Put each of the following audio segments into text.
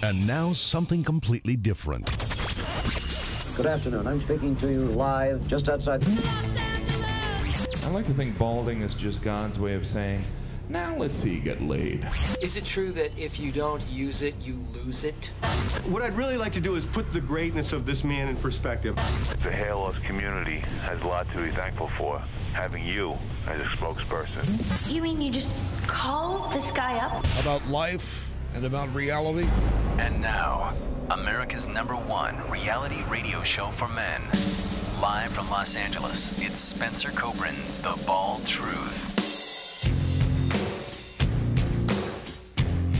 And now something completely different. Good afternoon. I'm speaking to you live just outside. I like to think balding is just God's way of saying, now let's see you get laid. Is it true that if you don't use it, you lose it? What I'd really like to do is put the greatness of this man in perspective. The hair loss community has a lot to be thankful for, having you as a spokesperson. You mean you just call this guy up? About life and about reality. And now, America's #1 reality radio show for men. Live from Los Angeles, it's Spencer Kobren's The Bald Truth.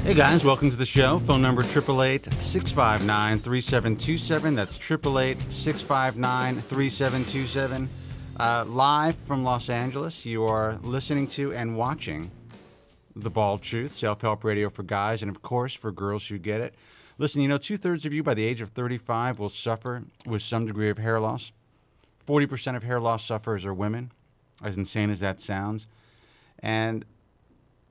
Hey guys, welcome to the show. Phone number 888-659-3727. That's 888-659-3727. Live from Los Angeles, you are listening to and watching The Bald Truth, self-help radio for guys and, of course, for girls who get it. Listen, you know, 2/3 of you by the age of 35 will suffer with some degree of hair loss. 40% of hair loss sufferers are women, as insane as that sounds. And,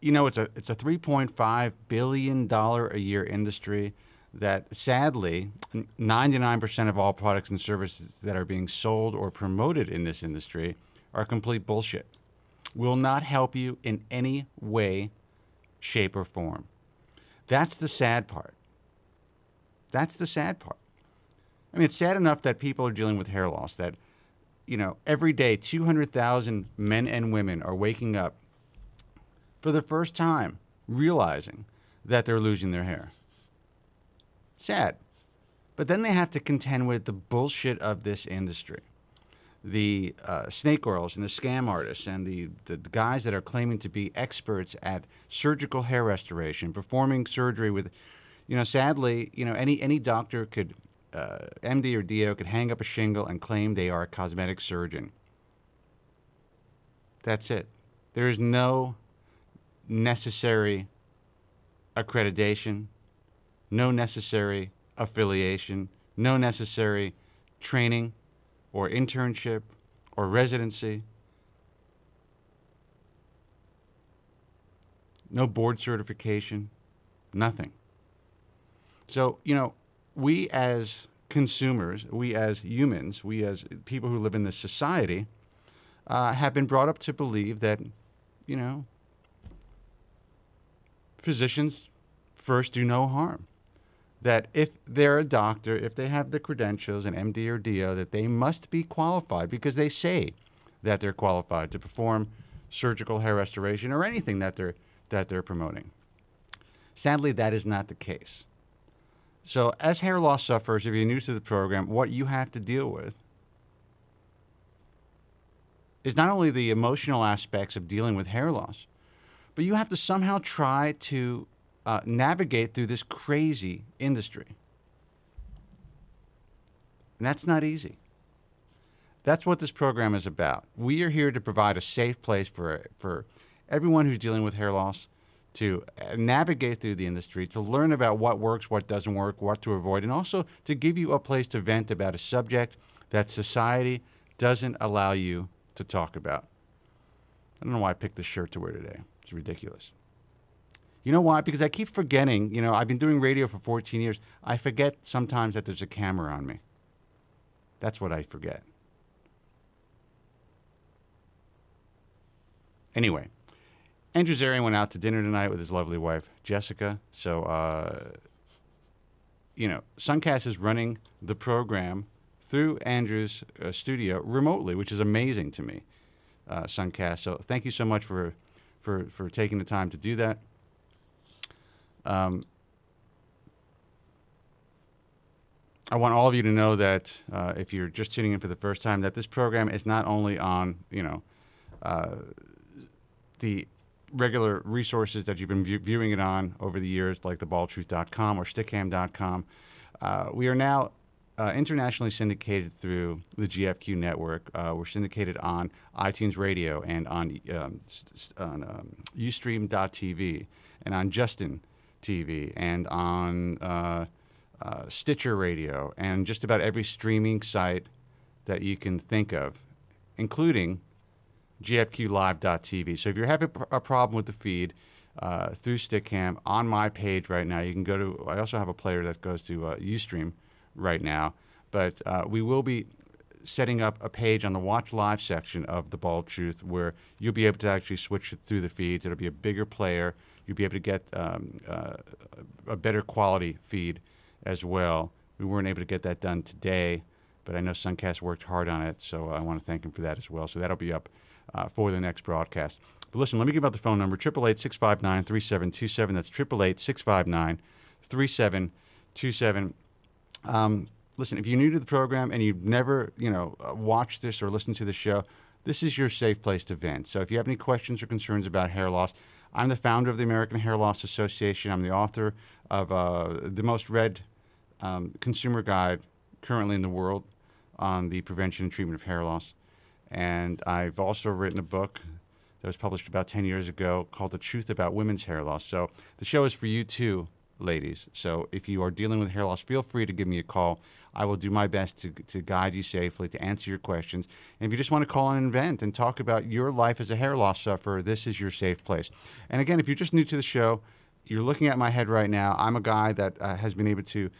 you know, it's a $3.5 billion a year industry that, sadly, 99% of all products and services that are being sold or promoted in this industry are complete bullshit. Will not help you in any way, shape, or form. That's the sad part. That's the sad part. I mean, it's sad enough that people are dealing with hair loss, that, you know, every day 200,000 men and women are waking up for the first time realizing that they're losing their hair. Sad. But then they have to contend with the bullshit of this industry. The snake oils and the scam artists and the guys that are claiming to be experts at surgical hair restoration, performing surgery with, you know, sadly, you know, any doctor could, MD or DO could hang up a shingle and claim they are a cosmetic surgeon. That's it. There is no necessary accreditation, no necessary affiliation, no necessary training or internship or residency, no board certification, nothing. So, you know, we as consumers, we as humans, we as people who live in this society, have been brought up to believe that, you know, physicians first do no harm. That if they're a doctor, if they have the credentials, an MD or DO, that they must be qualified because they say that they're qualified to perform surgical hair restoration or anything that they're promoting. Sadly, that is not the case. So as hair loss sufferers, if you're new to the program, what you have to deal with is not only the emotional aspects of dealing with hair loss, but you have to somehow try to navigate through this crazy industry. And that's not easy. That's what this program is about. We are here to provide a safe place for everyone who's dealing with hair loss to navigate through the industry, to learn about what works, what doesn't work, what to avoid, and also to give you a place to vent about a subject that society doesn't allow you to talk about. I don't know why I picked this shirt to wear today. It's ridiculous. You know why? Because I keep forgetting, you know, I've been doing radio for 14 years. I forget sometimes that there's a camera on me. That's what I forget. Anyway, Andrew Zarian went out to dinner tonight with his lovely wife, Jessica. So, you know, Suncast is running the program through Andrew's studio remotely, which is amazing to me, Suncast. So thank you so much for taking the time to do that. I want all of you to know that if you're just tuning in for the first time, that this program is not only on, you know, the regular resources that you've been viewing it on over the years, like thebaldtruth.com or stickam.com. We are now internationally syndicated through the GFQ network. We're syndicated on iTunes Radio and on Ustream.tv and on Justin TV and on Stitcher Radio and just about every streaming site that you can think of, including GFQlive.tv. So if you're having a problem with the feed, through Stickcam on my page right now. You can go to, I also have a player that goes to Ustream right now, but we will be setting up a page on the Watch Live section of The Bald Truth where you'll be able to actually switch it through the feeds. It'll be a bigger player. You'll be able to get a better quality feed as well. We weren't able to get that done today, but I know Suncast worked hard on it, so I want to thank him for that as well. So that'll be up for the next broadcast. But listen, let me give out the phone number, 888-659-3727. That's 888-659-3727. Listen, if you're new to the program and you've never, watched this or listened to the show, this is your safe place to vent. So if you have any questions or concerns about hair loss, I'm the founder of the American Hair Loss Association. I'm the author of the most read consumer guide currently in the world on the prevention and treatment of hair loss. And I've also written a book that was published about 10 years ago called The Truth About Women's Hair Loss. So the show is for you too, ladies. So if you are dealing with hair loss, feel free to give me a call. I will do my best to guide you safely, to answer your questions. And if you just want to call in and vent and talk about your life as a hair loss sufferer, this is your safe place. And again, if you're just new to the show, you're looking at my head right now. I'm a guy that has been able to,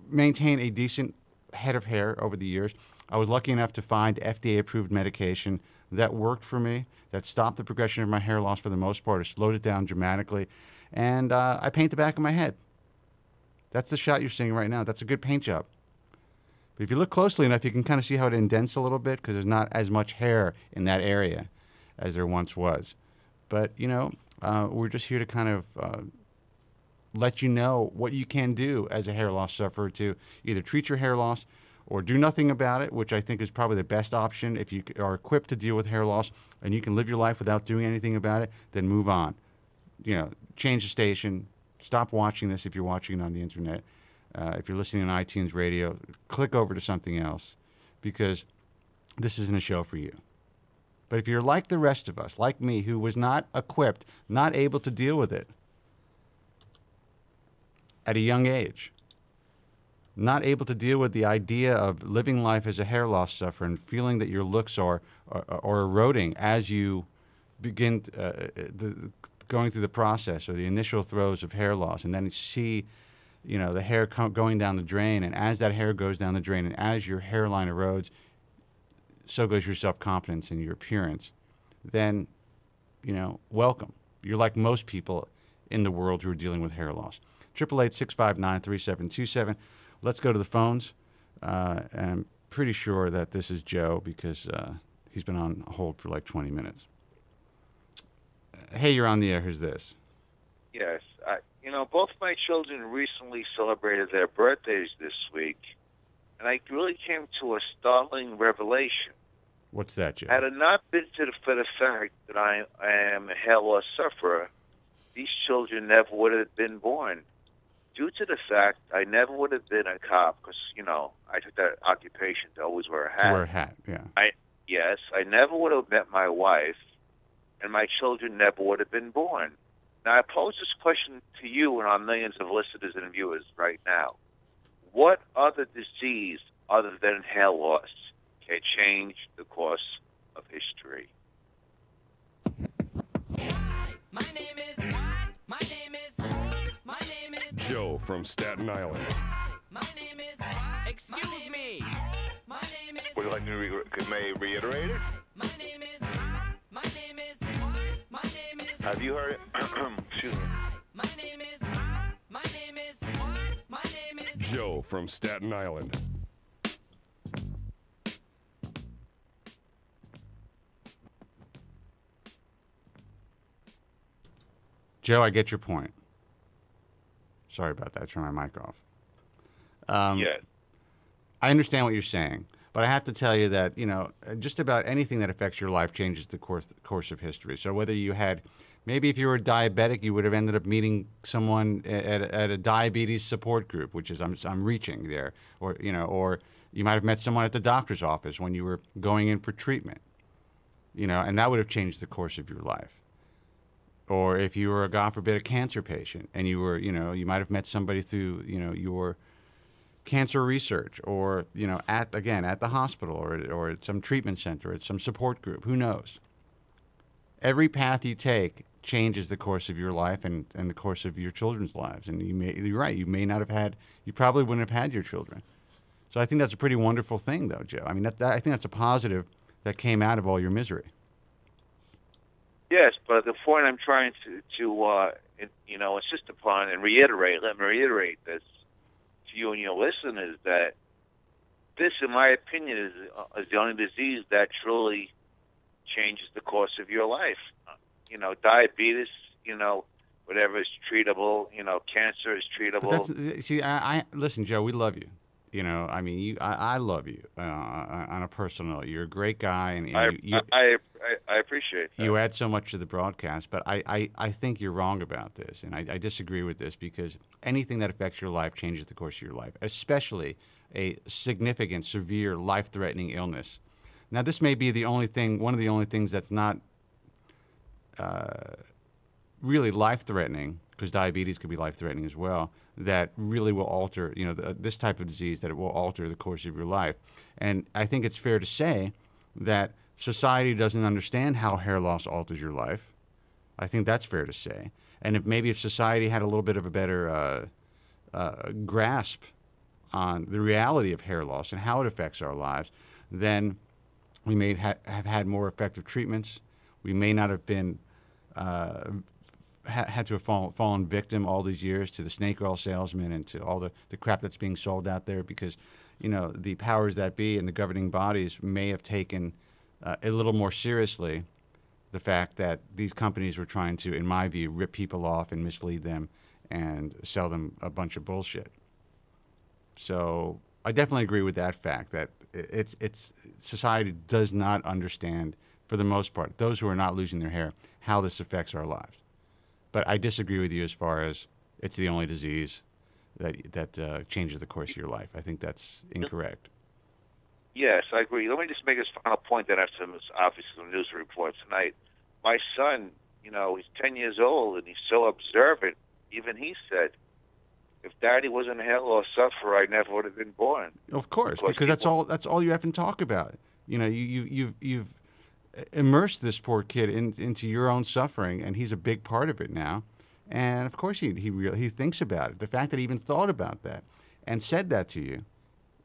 maintain a decent head of hair over the years. I was lucky enough to find FDA-approved medication that worked for me, that stopped the progression of my hair loss for the most part, or slowed it down dramatically. And I paint the back of my head. That's the shot you're seeing right now. That's a good paint job. But if you look closely enough, you can kind of see how it indents a little bit because there's not as much hair in that area as there once was. But, we're just here to kind of let you know what you can do as a hair loss sufferer to either treat your hair loss or do nothing about it, which I think is probably the best option. If you are equipped to deal with hair loss and you can live your life without doing anything about it, then move on. Change the station. Stop watching this if you're watching it on the internet. If you're listening on iTunes Radio, click over to something else because this isn't a show for you. But if you're like the rest of us, like me, who was not equipped, not able to deal with it at a young age, not able to deal with the idea of living life as a hair loss sufferer and feeling that your looks are eroding as you begin going through the process or the initial throes of hair loss, and then you see, the hair going down the drain, and as that hair goes down the drain and as your hairline erodes, so goes your self-confidence and your appearance, then, welcome. You're like most people in the world who are dealing with hair loss. 888-659-3727. Let's go to the phones. And I'm pretty sure that this is Joe because he's been on hold for like 20 minutes. Hey, you're on the air. Who's this? Yes. Both my children recently celebrated their birthdays this week, and I really came to a startling revelation. What's that, Joe? Had it not been for the fact that I am a hair loss sufferer, these children never would have been born. Due to the fact I never would have been a cop, because, I took that occupation to always wear a hat. To wear a hat, yeah. I never would have met my wife, and my children never would have been born. Now, I pose this question to you and our millions of listeners and viewers right now. What other disease other than hair loss can change the course of history? My name is Joe from Staten Island. My name is excuse me. My name is Would you like to reiterate it? My name is Have you heard it? Excuse me. My name is Joe from Staten Island. Joe, I get your point. Sorry about that. Turn my mic off. Yes. I understand what you're saying, but I have to tell you that, just about anything that affects your life changes the course of history. So whether you had, maybe if you were diabetic, you would have ended up meeting someone at a diabetes support group, which is, I'm reaching there. Or you might have met someone at the doctor's office when you were going in for treatment, and that would have changed the course of your life. Or if you were, God forbid, a cancer patient, and you were, you might have met somebody through, your cancer research, or, at the hospital, or at some treatment center, at some support group. Who knows? Every path you take changes the course of your life and the course of your children's lives. And you're right, you probably wouldn't have had your children. So I think that's a pretty wonderful thing, though, Joe. I mean, I think that's a positive that came out of all your misery. Yes, but the point I'm trying to insist upon and reiterate, let me reiterate this to you and your listeners, that this, in my opinion, is the only disease that truly changes the course of your life. Diabetes, whatever is treatable, cancer is treatable. I listen, Joe, we love you. I love you on a personal note. You're a great guy, and I appreciate that. You add so much to the broadcast, but I think you're wrong about this, and I disagree with this, because anything that affects your life changes the course of your life, especially a significant, severe, life-threatening illness. Now, this may be one of the only things that's not really life-threatening, because diabetes could be life-threatening as well, that really will alter, this type of disease, that it will alter the course of your life. And I think it's fair to say that society doesn't understand how hair loss alters your life. I think that's fair to say. And if society had a little bit of a better grasp on the reality of hair loss and how it affects our lives, then we may have had more effective treatments. We may not have been had to have fallen victim all these years to the snake oil salesman and to all the crap that's being sold out there, because the powers that be and the governing bodies may have taken a little more seriously the fact that these companies were trying to, in my view, rip people off and mislead them and sell them a bunch of bullshit. So I definitely agree with that fact, that it's society does not understand, for the most part, those who are not losing their hair, how this affects our lives. But I disagree with you as far as it's the only disease that changes the course of your life. I think that's incorrect. Yes, I agree. Let me just make this final point that after some news report tonight. My son, he's 10 years old, and he's so observant. Even he said, if Daddy wasn't a hair loss sufferer, I never would have been born. Of course, because that's all you have to talk about. You've immersed this poor kid into your own suffering, and he's a big part of it now. And of course, he thinks about it. The fact that he even thought about that and said that to you,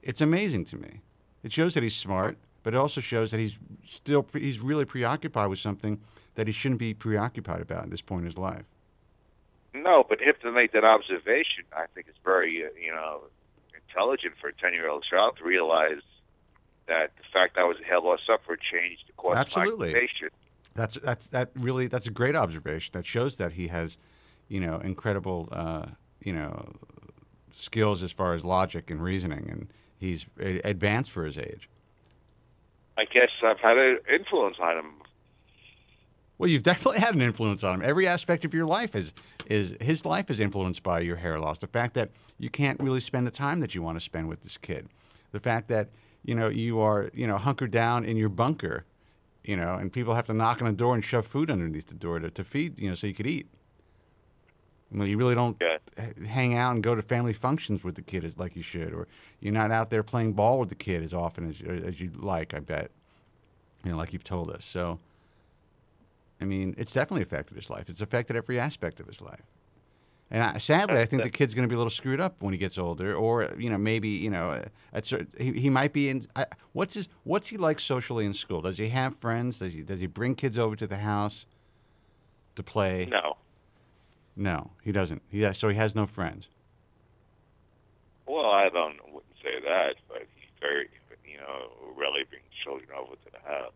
it's amazing to me. It shows that he's smart, but it also shows that he's really preoccupied with something that he shouldn't be preoccupied about at this point in his life. No, but if to make that observation, I think it's very, intelligent for a 10-year-old child to realize that the fact that I was a hair loss sufferer changed the course of my occupation. That's a great observation. That shows that he has, incredible, skills as far as logic and reasoning, and he's advanced for his age. I guess I've had an influence on him. Well, you've definitely had an influence on him. Every aspect of your life is his life is influenced by your hair loss. The fact that you can't really spend the time that you want to spend with this kid. The fact that, you are, hunkered down in your bunker, and people have to knock on the door and shove food underneath the door to feed, so you could eat. Well, you really don't hang out and go to family functions with the kid like you should, or you're not out there playing ball with the kid as often as you'd like, I bet, like you've told us. So, I mean, it's definitely affected his life. It's affected every aspect of his life. And sadly, I think the kid's going to be a little screwed up when he gets older, or maybe he might be in. What's he like socially in school? Does he have friends? Does he bring kids over to the house to play? No, he doesn't. So he has no friends. Well, I wouldn't say that, but he's very, rarely brings children over to the house.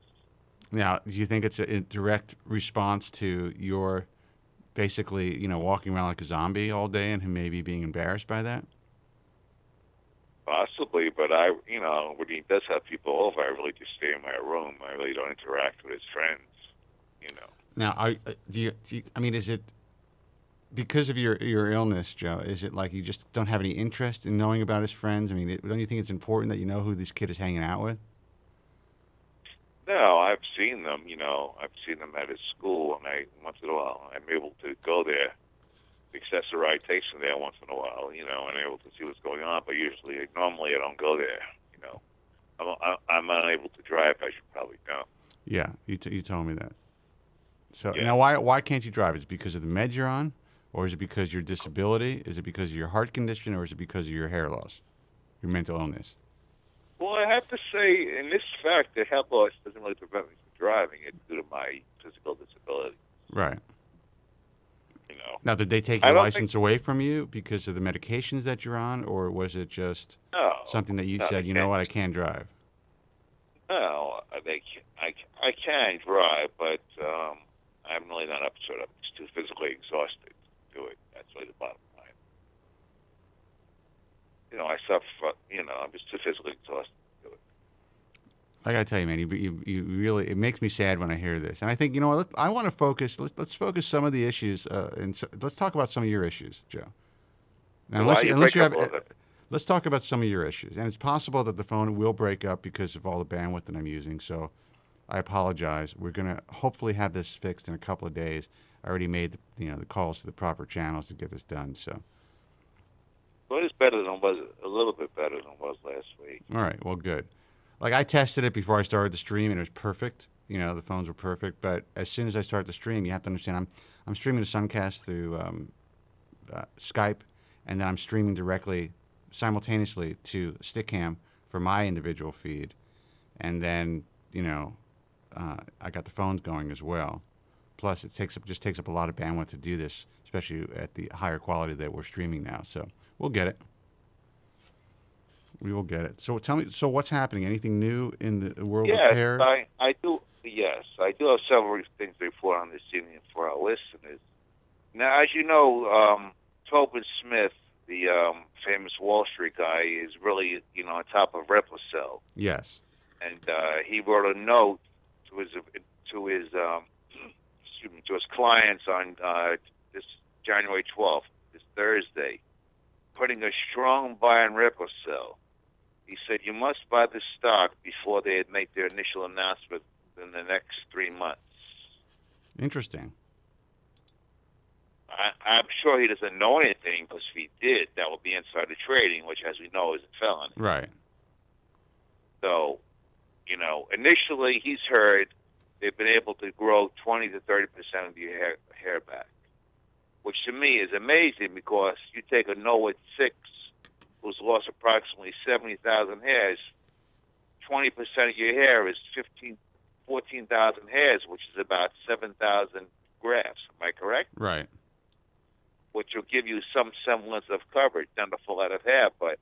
Now, do you think it's a direct response to your basically, walking around like a zombie all day and him maybe being embarrassed by that? Possibly, but when he does have people over, I really just stay in my room. I really don't interact with his friends, Now, is it because of your illness, Joe, is it like you just don't have any interest in knowing about his friends? I mean, don't you think it's important that you know who this kid is hanging out with? No, I've seen them, I've seen them at his school, and once in a while, I'm able to go there. The excessive rotation there once in a while, and I'm able to see what's going on, but normally I don't go there, I'm unable to drive, as you probably know. Yeah, you told me that. So Yeah. now, why can't you drive? Is it because of the meds you're on, or is it because of your disability? Is it because of your heart condition, or is it because of your hair loss, your mental illness? Well, I have to say, in this fact, the health loss doesn't really prevent me from driving. It's due to my physical disability. Right. You know. Now, did they take your license away from you because of the medications that you're on, or was it just something that you said, you know what, I can't drive? No, I can drive, but I'm really not up to it. I'm just too physically exhausted to do it. That's really the bottom line. You know, I suffer. You know, I'm just too physically exhausted to do it. I gotta tell you, man, you really, it makes me sad when I hear this. And I think, you know what, I want to focus. Let's focus some of the issues, and let's talk about some of your issues, Joe. Now, let's talk about some of your issues. And it's possible that the phone will break up because of all the bandwidth that I'm using. So I apologize. We're going to hopefully have this fixed in a couple of days. I already made the calls to the proper channels to get this done. So. Well, it's better than it was, a little bit better than it was last week. All right. Well, good. Like, I tested it before I started the stream, and it was perfect. You know, the phones were perfect. But as soon as I start the stream, you have to understand, I'm streaming the Suncast through Skype, and then I'm streaming directly simultaneously to Stickcam for my individual feed, and then I got the phones going as well. Plus, it just takes up a lot of bandwidth to do this, especially at the higher quality that we're streaming now. So we'll get it. We will get it. So tell me, so what's happening? Anything new in the world of hair? Yes, I do. Yes, I do have several things to report on this evening for our listeners. Now, as you know, Kobren Smith, the famous Wall Street guy, is really, on top of RepliCel. Yes. And he wrote a note to his clients on this January 12th, this Thursday, putting a strong buy on RepliCel. He said, you must buy the stock before they make their initial announcement in the next 3 months. Interesting. I'm sure he doesn't know anything, because if he did, that would be insider trading, which, as we know, is a felony. Right. So, initially he's heard they've been able to grow 20 to 30% of your hair back, which to me is amazing, because you take a Noah 6 who's lost approximately 70,000 hairs, 20% of your hair is 14,000 hairs, which is about 7,000 grafts. Am I correct? Right. Which will give you some semblance of coverage, not a full head of hair, but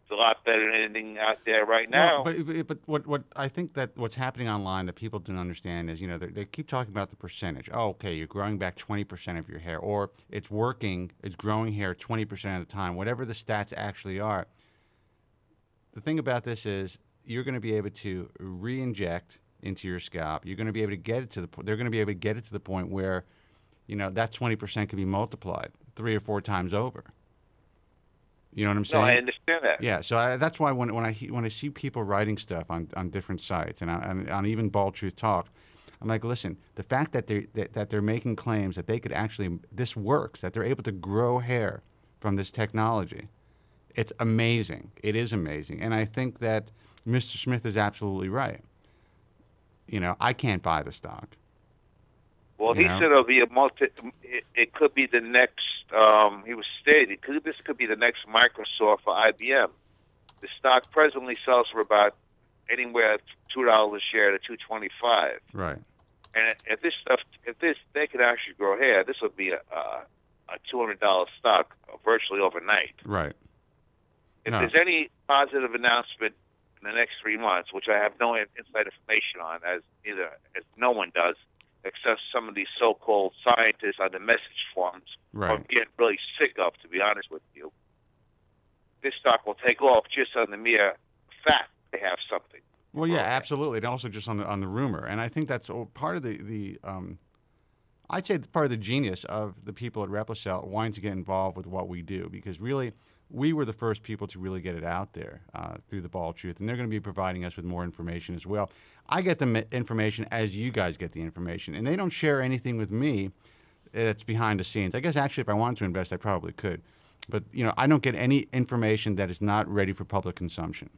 it's a lot better than anything out there right now. Well, but what I think that what's happening online that people don't understand is, they keep talking about the percentage. Oh, okay, you're growing back 20% of your hair, or it's working, it's growing hair 20% of the time, whatever the stats actually are. The thing about this is you're going to be able to re-inject into your scalp. You're going to be able to get it to they're going to be able to get it to the point where, that 20% can be multiplied 3 or 4 times over. You know what I'm saying? No, I understand that. Yeah, so that's why when I see people writing stuff on different sites and on even Bald Truth Talk, I'm like, listen, the fact that they're making claims that they could actually, this works, that they're able to grow hair from this technology, it's amazing. It is amazing, and I think that Mr. Smith is absolutely right. I can't buy the stock. Well, he said it'll be it could be the next, he was stating, this could be the next Microsoft or IBM. The stock presently sells for about anywhere $2 a share to $2.25. Right. And if they could actually grow hair, this would be a $200 stock virtually overnight. Right. If there's any positive announcement in the next 3 months, which I have no inside information on, as no one does, except some of these so-called scientists on the message forums, I'm getting really sick of, to be honest with you. This stock will take off just on the mere fact they have something. Well, yeah, absolutely, and also just on the rumor, and I think that's part of the I'd say part of the genius of the people at RepliCel wanting to get involved with what we do, because really we were the first people to really get it out there through the Bald Truth, and they're going to be providing us with more information as well. I get the information as you guys get the information, and they don't share anything with me that's behind the scenes. I guess actually if I wanted to invest, I probably could. But, I don't get any information that is not ready for public consumption.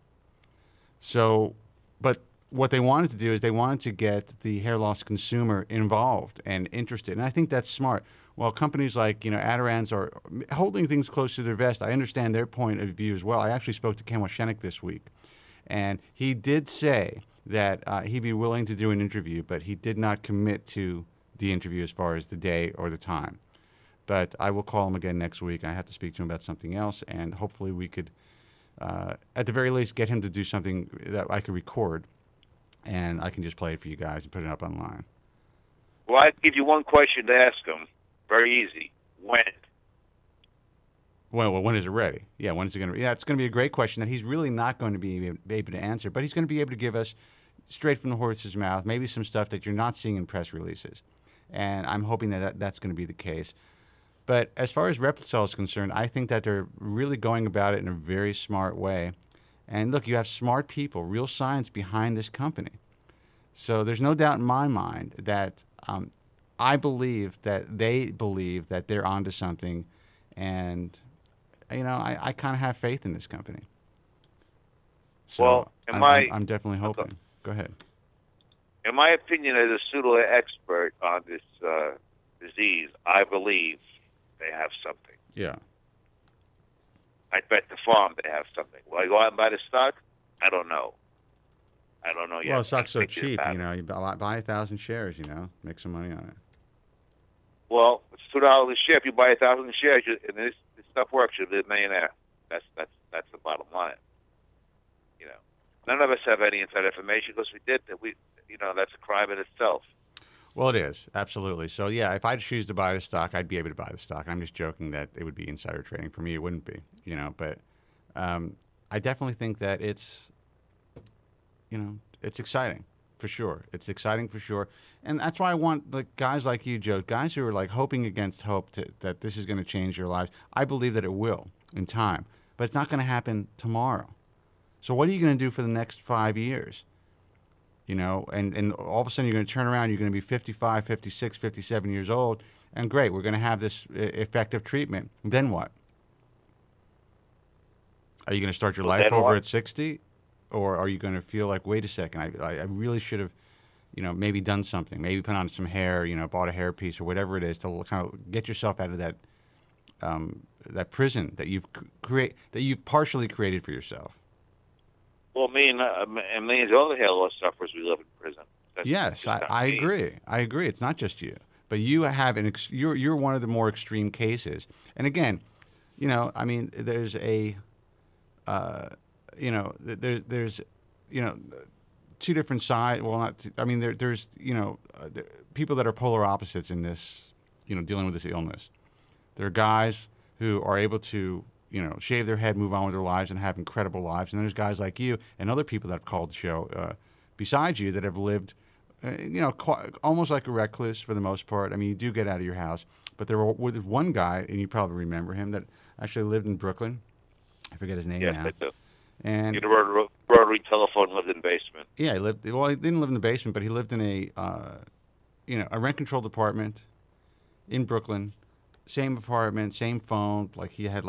So, but what they wanted to do is they wanted to get the hair loss consumer involved and interested, and I think that's smart. While companies like Adirond's are holding things close to their vest, I understand their point of view as well. I actually spoke to Ken Washenik this week, and he did say that he'd be willing to do an interview, but he did not commit to the interview as far as the day or the time. But I will call him again next week. I have to speak to him about something else, and hopefully we could, at the very least, get him to do something that I could record, and I can just play it for you guys and put it up online. Well, I'd give you one question to ask him. Very easy. When? Well, when is it ready? Yeah, when is it going to be? Yeah, it's going to be a great question that he's really not going to be able to answer, but he's going to be able to give us straight from the horse's mouth, maybe some stuff that you're not seeing in press releases. And I'm hoping that that's going to be the case. But as far as RepliCel is concerned, I think that they're really going about it in a very smart way. And look, you have smart people, real science behind this company. So there's no doubt in my mind that I believe that they believe that they're onto something, and I kind of have faith in this company. So well, I'm definitely hoping. Go ahead. In my opinion, as a pseudo expert on this disease, I believe they have something. Yeah. I bet the farm they have something. Will I go out and buy the stock? I don't know. I don't know yet. Well, the stock's so cheap, you buy 1,000 shares, make some money on it. Well, it's $2 a share. If you buy 1,000 shares, and this stuff works, you'll be a millionaire. That's the bottom line. None of us have any inside information because we did that. That's a crime in itself. Well, it is, absolutely. So, yeah, if I choose to buy the stock, I'd be able to buy the stock. I'm just joking that it would be insider trading. For me, it wouldn't be, But I definitely think that it's exciting, for sure. It's exciting for sure. And that's why I want guys like you, Joe, guys who are hoping against hope that this is going to change your lives. I believe that it will in time, but it's not going to happen tomorrow. So what are you going to do for the next 5 years? And all of a sudden you're going to turn around, you're going to be 55, 56, 57 years old, and great, we're going to have this effective treatment. Then what? Are you going to start your life over at 60? Or are you going to feel like, wait a second, I really should have, maybe done something, maybe put on some hair, bought a hair piece or whatever it is to kind of get yourself out of that prison that you've partially created for yourself. Well, me and millions of other hair loss sufferers, we live in prison. Yes, I agree. I agree. It's not just you, but you have you're one of the more extreme cases. And again, there's a there's two different sides. Well, not. There's people that are polar opposites in this. Dealing with this illness. There are guys who are able to shave their head, move on with their lives, and have incredible lives. And then there's guys like you and other people that have called the show besides you that have lived, almost like a recluse for the most part. You do get out of your house, but there was one guy, and you probably remember him, that actually lived in Brooklyn. I forget his name now. Yes, I do. And rotary telephone, lived in the basement. Yeah, he didn't live in the basement, but he lived in a rent-controlled apartment in Brooklyn. Same apartment, same phone. He had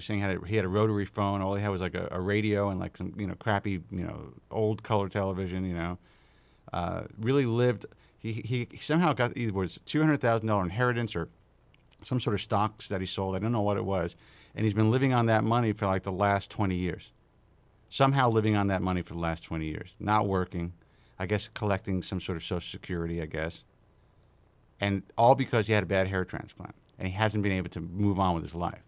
saying he had a rotary phone. All he had was a radio and some crappy old color television. Really lived. He somehow got either was $200,000 inheritance or some sort of stocks that he sold. I don't know what it was, and he's been living on that money for the last 20 years. Somehow living on that money for the last 20 years, not working, I guess collecting some sort of Social Security, I guess, and all because he had a bad hair transplant. And he hasn't been able to move on with his life.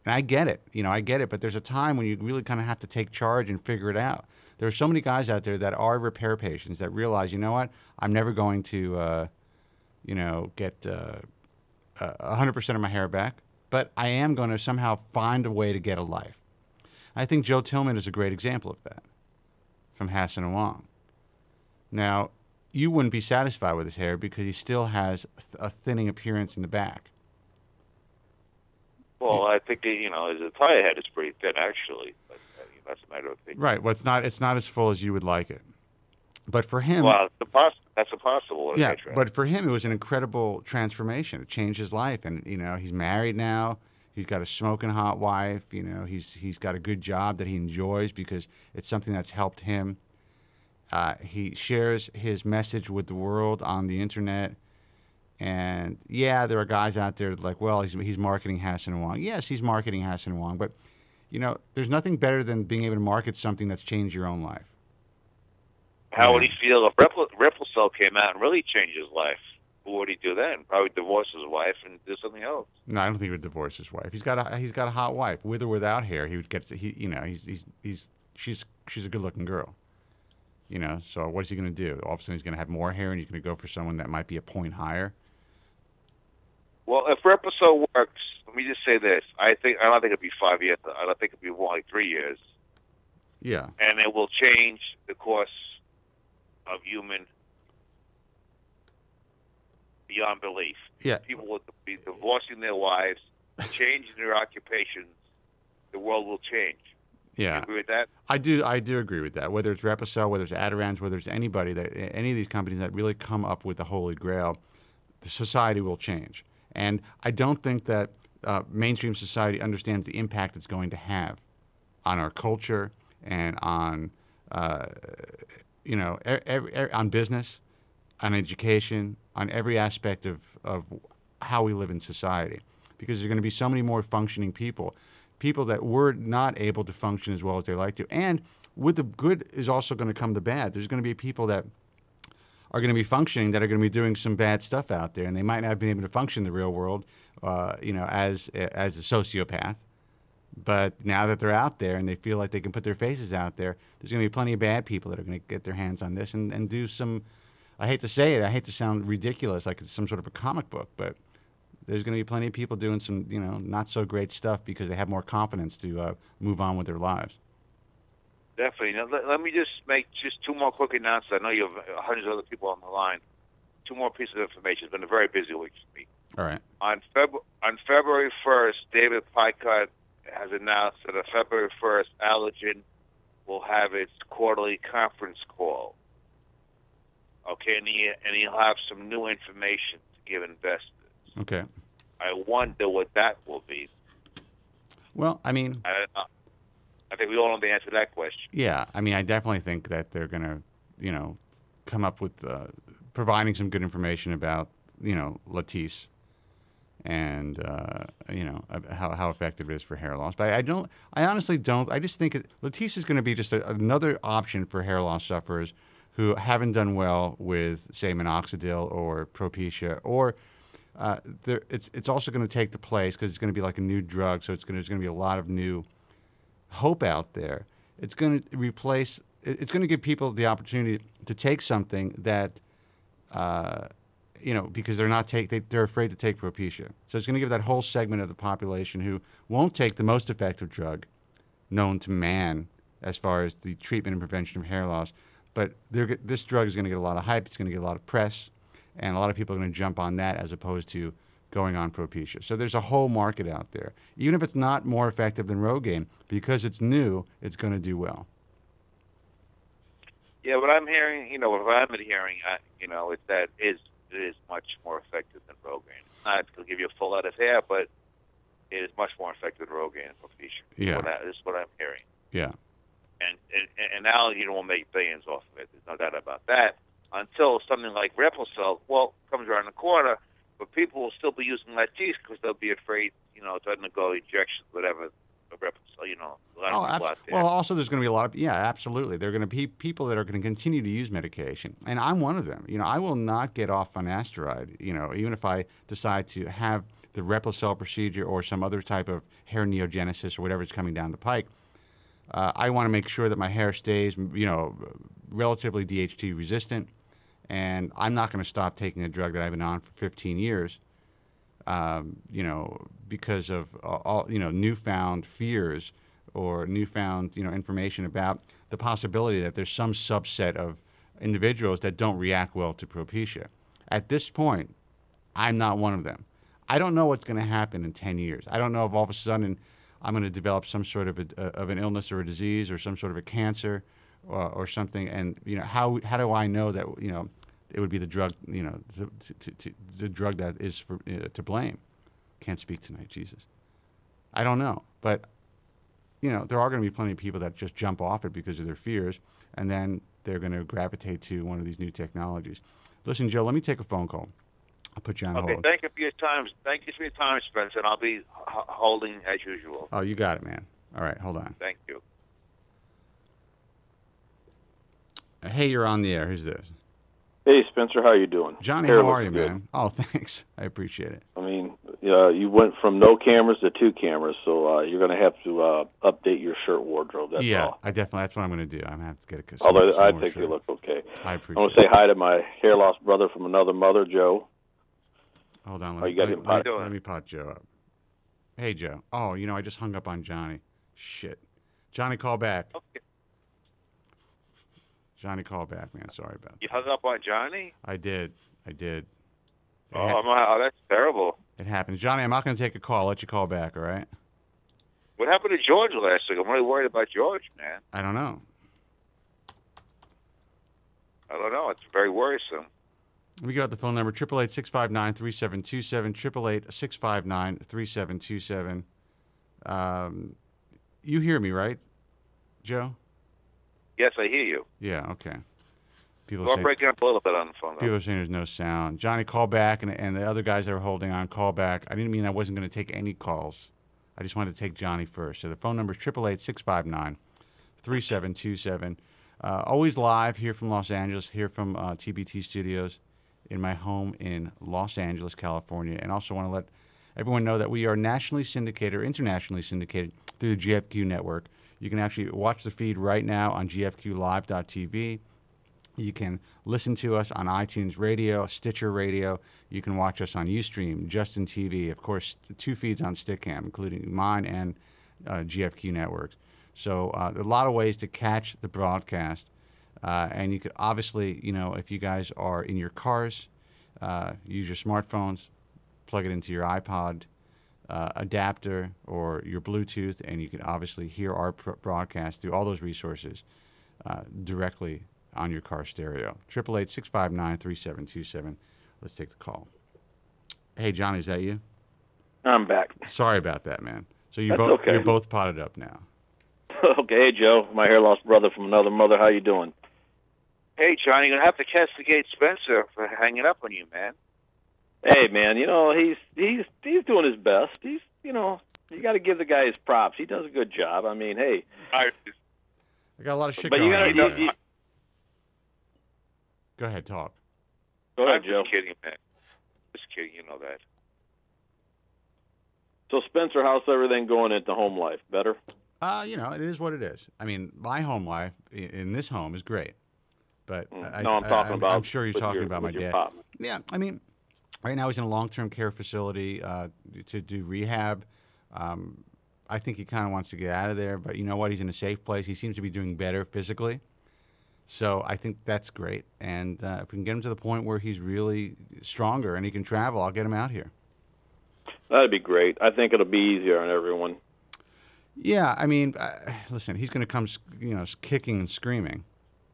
And I get it. I get it. But there's a time when you really kind of have to take charge and figure it out. There are so many guys out there that are repair patients that realize, what? I'm never going to, get 100% of my hair back. But I am going to somehow find a way to get a life. I think Joe Tillman is a great example of that from Hassan and Wong. Now, you wouldn't be satisfied with his hair because he still has a thinning appearance in the back. Well, I think his entire head is pretty thin, actually. But that's a matter of opinion. Right. Well, it's not as full as you would like it. But for him, well, that's impossible. Yeah. But for him, it was an incredible transformation. It changed his life, and he's married now. He's got a smoking hot wife. He's got a good job that he enjoys because it's something that's helped him. He shares his message with the world on the internet. And yeah, there are guys out there like, well, he's marketing Hassan Wong. Yes, he's marketing Hassan Wong, but there's nothing better than being able to market something that's changed your own life. How would he feel if RepliCel came out and really changed his life? What would he do then? Probably divorce his wife and do something else. No, I don't think he would divorce his wife. He's got a hot wife, with or without hair. He would get she's a good-looking girl. So what's he going to do? All of a sudden he's going to have more hair, and he's going to go for someone that might be a point higher. Well, if RepliCel works, let me just say this: I don't think it'll be 5 years. I don't think it'll be more like 3 years. Yeah. And it will change the course of human beyond belief. Yeah. People will be divorcing their wives, changing their occupations. The world will change. Yeah. You agree with that? I do agree with that. Whether it's RepliCel, whether it's Adirans, whether it's any of these companies that really come up with the Holy Grail, the society will change. And I don't think that mainstream society understands the impact it's going to have on our culture and on, on business, on education, on every aspect of how we live in society. Because there's going to be so many more functioning people that were not able to function as well as they like to. And with the good is also going to come the bad. There's going to be people that are going to be functioning that are going to be doing some bad stuff out there, and they might not have been able to function in the real world, as a sociopath. But now that they're out there and they feel like they can put their faces out there, there's going to be plenty of bad people that are going to get their hands on this and do some, I hate to say it, I hate to sound ridiculous, like it's some sort of a comic book, but there's going to be plenty of people doing some, not so great stuff because they have more confidence to move on with their lives. Definitely. Now, let me just make two more quick announcements. I know you have hundreds of other people on the line. Two more pieces of information. It's been a very busy week for me. All right. On February 1st, David Picott has announced that on February 1st, Allergen will have its quarterly conference call. Okay, and he'll have some new information to give investors. Okay. I wonder what that will be. Well, I mean, I think we all know the answer to that question. Yeah, I mean, I definitely think that they're going to, come up with providing some good information about, Latisse and, how effective it is for hair loss. But I honestly don't. I just think Latisse is going to be just another option for hair loss sufferers who haven't done well with, say, minoxidil or Propecia, or it's also going to take the place because it's going to be like a new drug, so there's going to be a lot of new hope out there. It's going to replace. It's going to give people the opportunity to take something that, because they're afraid to take Propecia. So it's going to give that whole segment of the population who won't take the most effective drug known to man as far as the treatment and prevention of hair loss. But this drug is going to get a lot of hype. It's going to get a lot of press, and a lot of people are going to jump on that as opposed to going on Propecia. So there's a whole market out there. Even if it's not more effective than Rogaine, because it's new, it's going to do well. Yeah, what I'm hearing, what I'm hearing, is that it is much more effective than Rogaine. Not going to give you a full head of hair, but it is much more effective than Rogaine and Propecia. Yeah. This is what I'm hearing. Yeah. And Allergen will make billions off of it. There's no doubt about that. Until something like RepliCel, comes around the corner, but people will still be using Latisse because they'll be afraid, to undergo injections, whatever. RepliCel, a lot of people out there. Well, also there's going to be a lot of, absolutely. There are going to be people that are going to continue to use medication, and I'm one of them. I will not get off finasteride, even if I decide to have the RepliCel procedure or some other type of hair neogenesis or whatever is coming down the pike. I want to make sure that my hair stays, relatively DHT resistant, and I'm not going to stop taking a drug that I've been on for 15 years, because of all, newfound fears or newfound, information about the possibility that there's some subset of individuals that don't react well to Propecia. At this point, I'm not one of them. I don't know what's going to happen in 10 years. I don't know if all of a sudden I'm going to develop some sort of an illness or a disease or some sort of a cancer or something. And, how do I know that, it would be the drug, the drug that is to blame? Can't speak tonight, Jesus. I don't know. But, there are going to be plenty of people that just jump off it because of their fears. And then, they're going to gravitate to one of these new technologies. Listen, Joe, let me take a phone call. I'll put you on Okay, hold. thank you for your time. Thank you for your time, Spencer, and I'll be holding as usual. Oh, you got it, man. All right, hold on. Thank you. Hey, you're on the air. Who's this? Hey, Spencer, how you doing? Johnny, Hair how are you, looking good. man? Oh, thanks. I appreciate it. I mean, you went from no cameras to 2 cameras, so you're going to have to update your shirt wardrobe. That's all. I definitely. That's what I'm going to do. I'm going to have to get a Although I more think shirt. you look okay. I I appreciate want to say hi to my hair loss brother from another mother, Joe. Hold on. Oh, you got him pot- Let me pot Joe up. Hey, Joe. Oh, I just hung up on Johnny. Shit. Johnny, call back. Okay. Johnny, call back, man. Sorry about that. You hung up on Johnny? I did. Oh, that's terrible. It happens. Johnny, I'm not going to take a call. I'll let you call back, all right? What happened to George last week? I'm really worried about George, man. I don't know. I don't know. It's very worrisome. We got the phone number, 888-659-3727, 888-659-3727. You hear me, right, Joe? Yes, I hear you. Yeah, okay. People You're say, breaking up a little bit on the phone, though. people are saying there's no sound. Johnny, call back, and the other guys that are holding on, call back. I didn't mean I wasn't going to take any calls. I just wanted to take Johnny first. So the phone number is 888-659-3727. Always live here from Los Angeles, here from TBT Studios in my home in Los Angeles, California. And also want to let everyone know that we are nationally syndicated or internationally syndicated through the GFQ network. You can actually watch the feed right now on gfqlive.tv. You can listen to us on iTunes Radio, Stitcher Radio. You can watch us on Ustream, Justin TV. Of course, 2 feeds on Stickam, including mine and GFQ networks. So there are a lot of ways to catch the broadcast. And you could obviously, if you guys are in your cars, use your smartphones, plug it into your iPod adapter or your Bluetooth, and you can obviously hear our broadcast through all those resources directly on your car stereo. 888-659-3727. Let's take the call. Hey, Johnny, is that you? I'm back. Sorry about that, man. So That's okay. you're both potted up now. Okay, hey, Joe, my hair loss brother from another mother. How you doing? Hey, Johnny, you're going to have to castigate Spencer for hanging up on you, man. Hey, man, he's doing his best. You got to give the guy his props. He does a good job. I mean, hey. I got a lot of shit But going you on. gotta, Go ahead, talk. Go ahead, I'm Joe. just kidding, man. Just kidding, you know that. So, Spencer, how's everything going into home life? Better? It is what it is. I mean, my home life in this home is great. But I'm talking about. I'm sure you're talking about my dad. Pop. Yeah, I mean, right now he's in a long-term care facility to do rehab. I think he kind of wants to get out of there, but you know what? He's in a safe place. He seems to be doing better physically. So I think that's great. And if we can get him to the point where he's really stronger and he can travel, I'll get him out here. That'd be great. I think it'll be easier on everyone. Yeah, I mean, listen, he's going to come, kicking and screaming.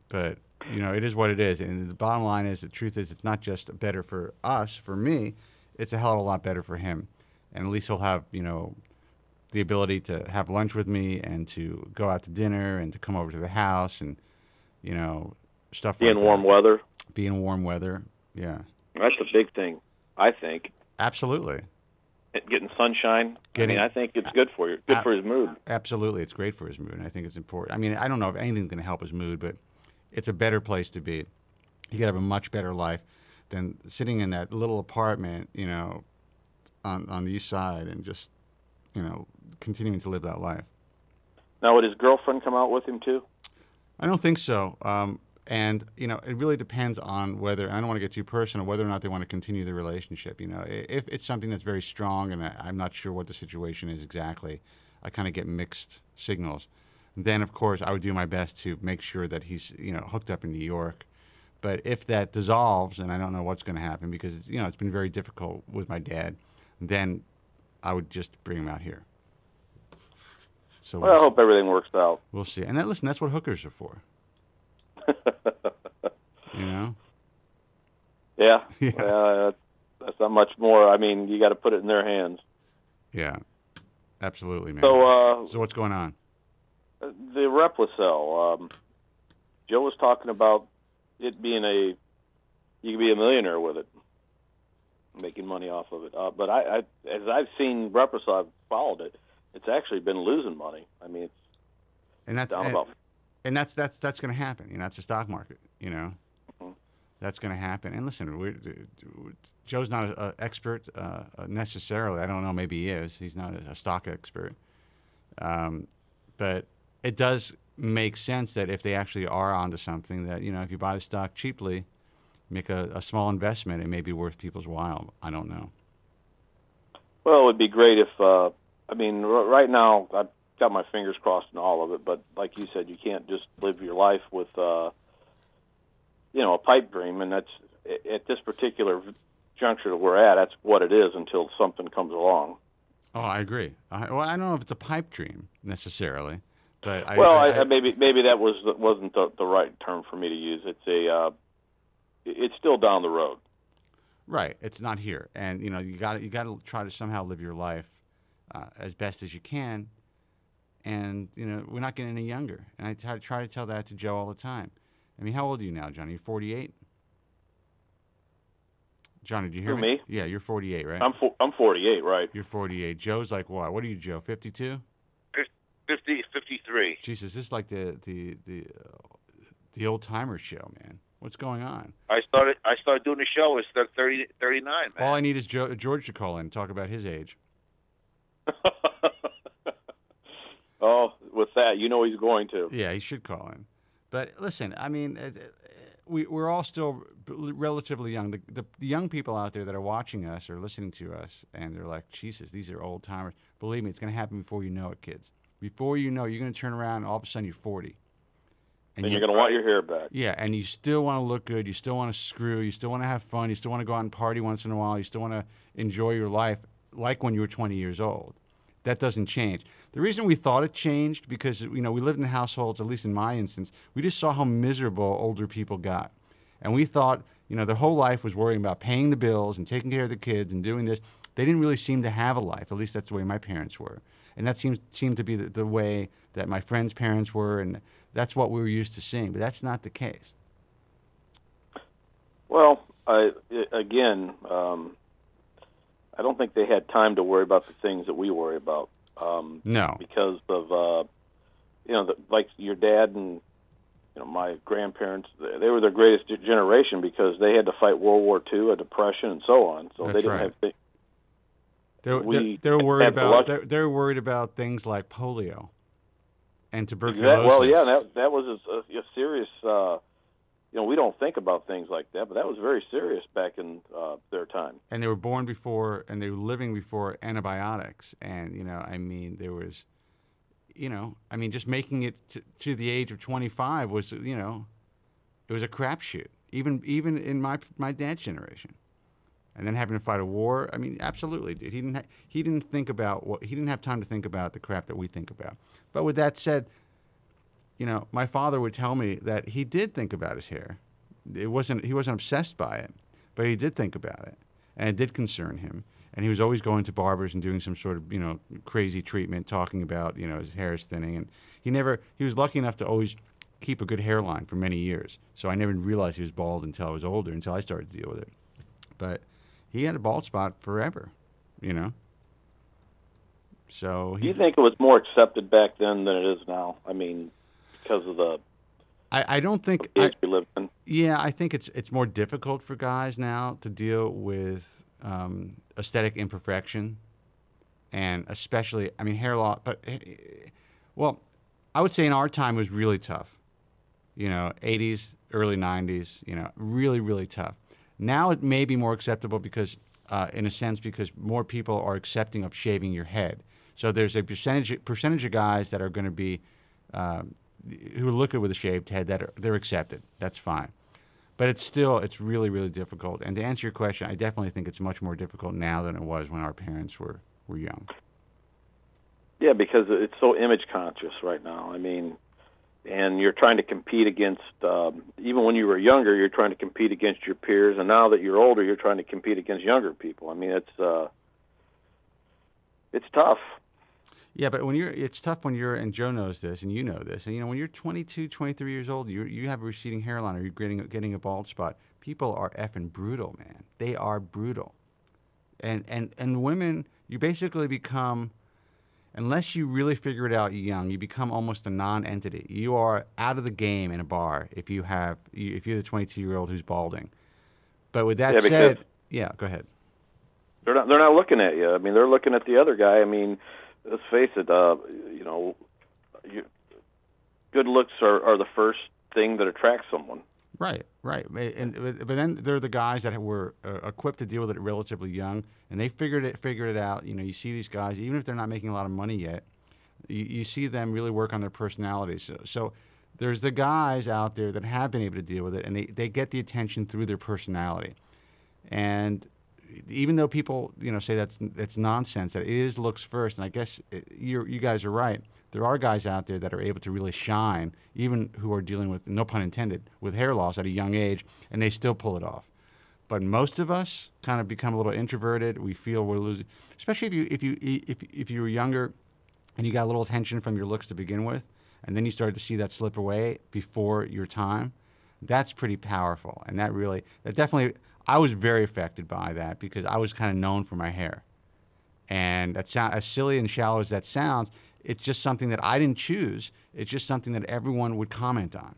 But, it is what it is. And the bottom line is, the truth is, it's not just better for us, for me. It's a hell of a lot better for him. And at least he'll have, the ability to have lunch with me and to go out to dinner and to come over to the house and, stuff like that. Be in warm weather. Be in warm weather, yeah. That's a big thing, I think. Absolutely. Getting sunshine. I think it's good for you. Good for his mood. Absolutely. It's great for his mood, and I think it's important. I mean, I don't know if anything's going to help his mood, but it's a better place to be. He could have a much better life than sitting in that little apartment, on the east side and just, continuing to live that life. Now, would his girlfriend come out with him, too? I don't think so. And, it really depends on whether, I don't want to get too personal, whether or not they want to continue the relationship. If it's something that's very strong and I'm not sure what the situation is exactly, I kind of get mixed signals. Then, of course, I would do my best to make sure that he's, hooked up in New York. But if that dissolves, and I don't know what's going to happen because, it's been very difficult with my dad, then I would just bring him out here. So I hope everything works out. We'll see. And listen, that's what hookers are for. Yeah. That's not much more. I mean, you got to put it in their hands. Yeah, absolutely, man. So what's going on? The RepliCel. Joe was talking about it being you could be a millionaire with it, making money off of it. But as I've seen RepliCel, I've followed it. It's actually been losing money. I mean, it's down about. And that's going to happen. That's the stock market. That's going to happen. And listen, Joe's not an expert necessarily. I don't know. Maybe he is. He's not a stock expert. But it does make sense that if they actually are onto something, that if you buy the stock cheaply, make a small investment, it may be worth people's while. I don't know. Well, it would be great if. Right now I've got my fingers crossed in all of it. But like you said, you can't just live your life with. A pipe dream, and that's at this particular juncture that we're at. That's what it is until something comes along. Oh, I agree. I don't know if it's a pipe dream necessarily, but maybe that wasn't the right term for me to use. It's still down the road. Right. It's not here, and you got to try to somehow live your life as best as you can, and we're not getting any younger. And I try to tell that to Joe all the time. I mean, how old are you now, Johnny? You're 48? Johnny, do you hear me? Me? Yeah, you're 48, right? I'm 48, right. You're 48. Joe's like what? What are you, Joe? 52? 53. Jesus, this is like the old timer show, man. What's going on? I started doing the show. It's 39, man. All I need is George to call in and talk about his age. Oh, with that, he's going to. Yeah, he should call in. But listen, I mean, we're all still relatively young. The young people out there that are watching us or listening to us, and they're like, Jesus, these are old timers. Believe me, it's going to happen before you know it, kids. Before you know it, you're going to turn around, and all of a sudden you're 40. And you're going to want your hair back. Yeah, and you still want to look good. You still want to screw. You still want to have fun. You still want to go out and party once in a while. You still want to enjoy your life like when you were 20 years old. That doesn't change. The reason we thought it changed because we lived in households, at least in my instance, we just saw how miserable older people got, and we thought their whole life was worrying about paying the bills and taking care of the kids and doing this. They didn't really seem to have a life. At least that's the way my parents were, and that seemed to be the way that my friends' parents were, and that's what we were used to seeing. But that's not the case. Well, I don't think they had time to worry about the things that we worry about. No. Because of, like your dad and, my grandparents, they were the greatest generation because they had to fight World War II, a depression, and so on. So That's they didn't right. have They're worried about things like polio and tuberculosis. Exactly. Well, yeah, that was a serious. We don't think about things like that, but that was very serious back in their time. And they were born before, and they were living before antibiotics. And, there was, just making it to the age of 25 was, it was a crapshoot, even in my dad's generation. And then having to fight a war, absolutely, dude. He didn't have time to think about the crap that we think about. But with that said, my father would tell me that he did think about his hair. He wasn't obsessed by it, but he did think about it, and it did concern him. And he was always going to barbers and doing some sort of crazy treatment, talking about his hair is thinning. And he was lucky enough to always keep a good hairline for many years. So I never realized he was bald until I was older, until I started to deal with it. But he had a bald spot forever, So do you think it was more accepted back then than it is now? Because of the I don't think we live in. Yeah, I think it's more difficult for guys now to deal with aesthetic imperfection, and especially hair loss. But I would say in our time it was really tough. 80s, early 90s. Really, really tough. Now it may be more acceptable because, in a sense, because more people are accepting of shaving your head. So there's a percentage of guys that are going to be who look good with a shaved head they're accepted. That's fine. But it's really, really difficult. And to answer your question, I definitely think it's much more difficult now than it was when our parents were young. Yeah, because it's so image conscious right now. And you're trying to compete against, even when you were younger, you're trying to compete against your peers. And now that you're older, you're trying to compete against younger people. It's tough. Yeah, but it's tough when you're, and Joe knows this, and you know this, and when you're 22, 23 years old, you have a receding hairline, or you're getting a bald spot. People are effing brutal, man. They are brutal, and women, you basically become, unless you really figure it out young, you become almost a non-entity. You are out of the game in a bar if you're the 22-year-old who's balding. But with that said, yeah, go ahead. They're not looking at you. I mean, they're looking at the other guy. I mean, let's face it. Good looks are the first thing that attracts someone. Right. But then they're the guys that were equipped to deal with it relatively young, and they figured it out. You see these guys, even if they're not making a lot of money yet, you see them really work on their personalities. So there's the guys out there that have been able to deal with it, and they get the attention through their personality. And even though people say that's nonsense, that it is looks first, and I guess you guys are right. There are guys out there that are able to really shine, even who are dealing with, no pun intended, with hair loss at a young age, and they still pull it off. But most of us kind of become a little introverted. We feel we're losing, especially if you were younger and you got a little attention from your looks to begin with, and then you started to see that slip away before your time. That's pretty powerful, and that definitely. I was very affected by that because I was kind of known for my hair. And as silly and shallow as that sounds, it's just something that I didn't choose. It's just something that everyone would comment on.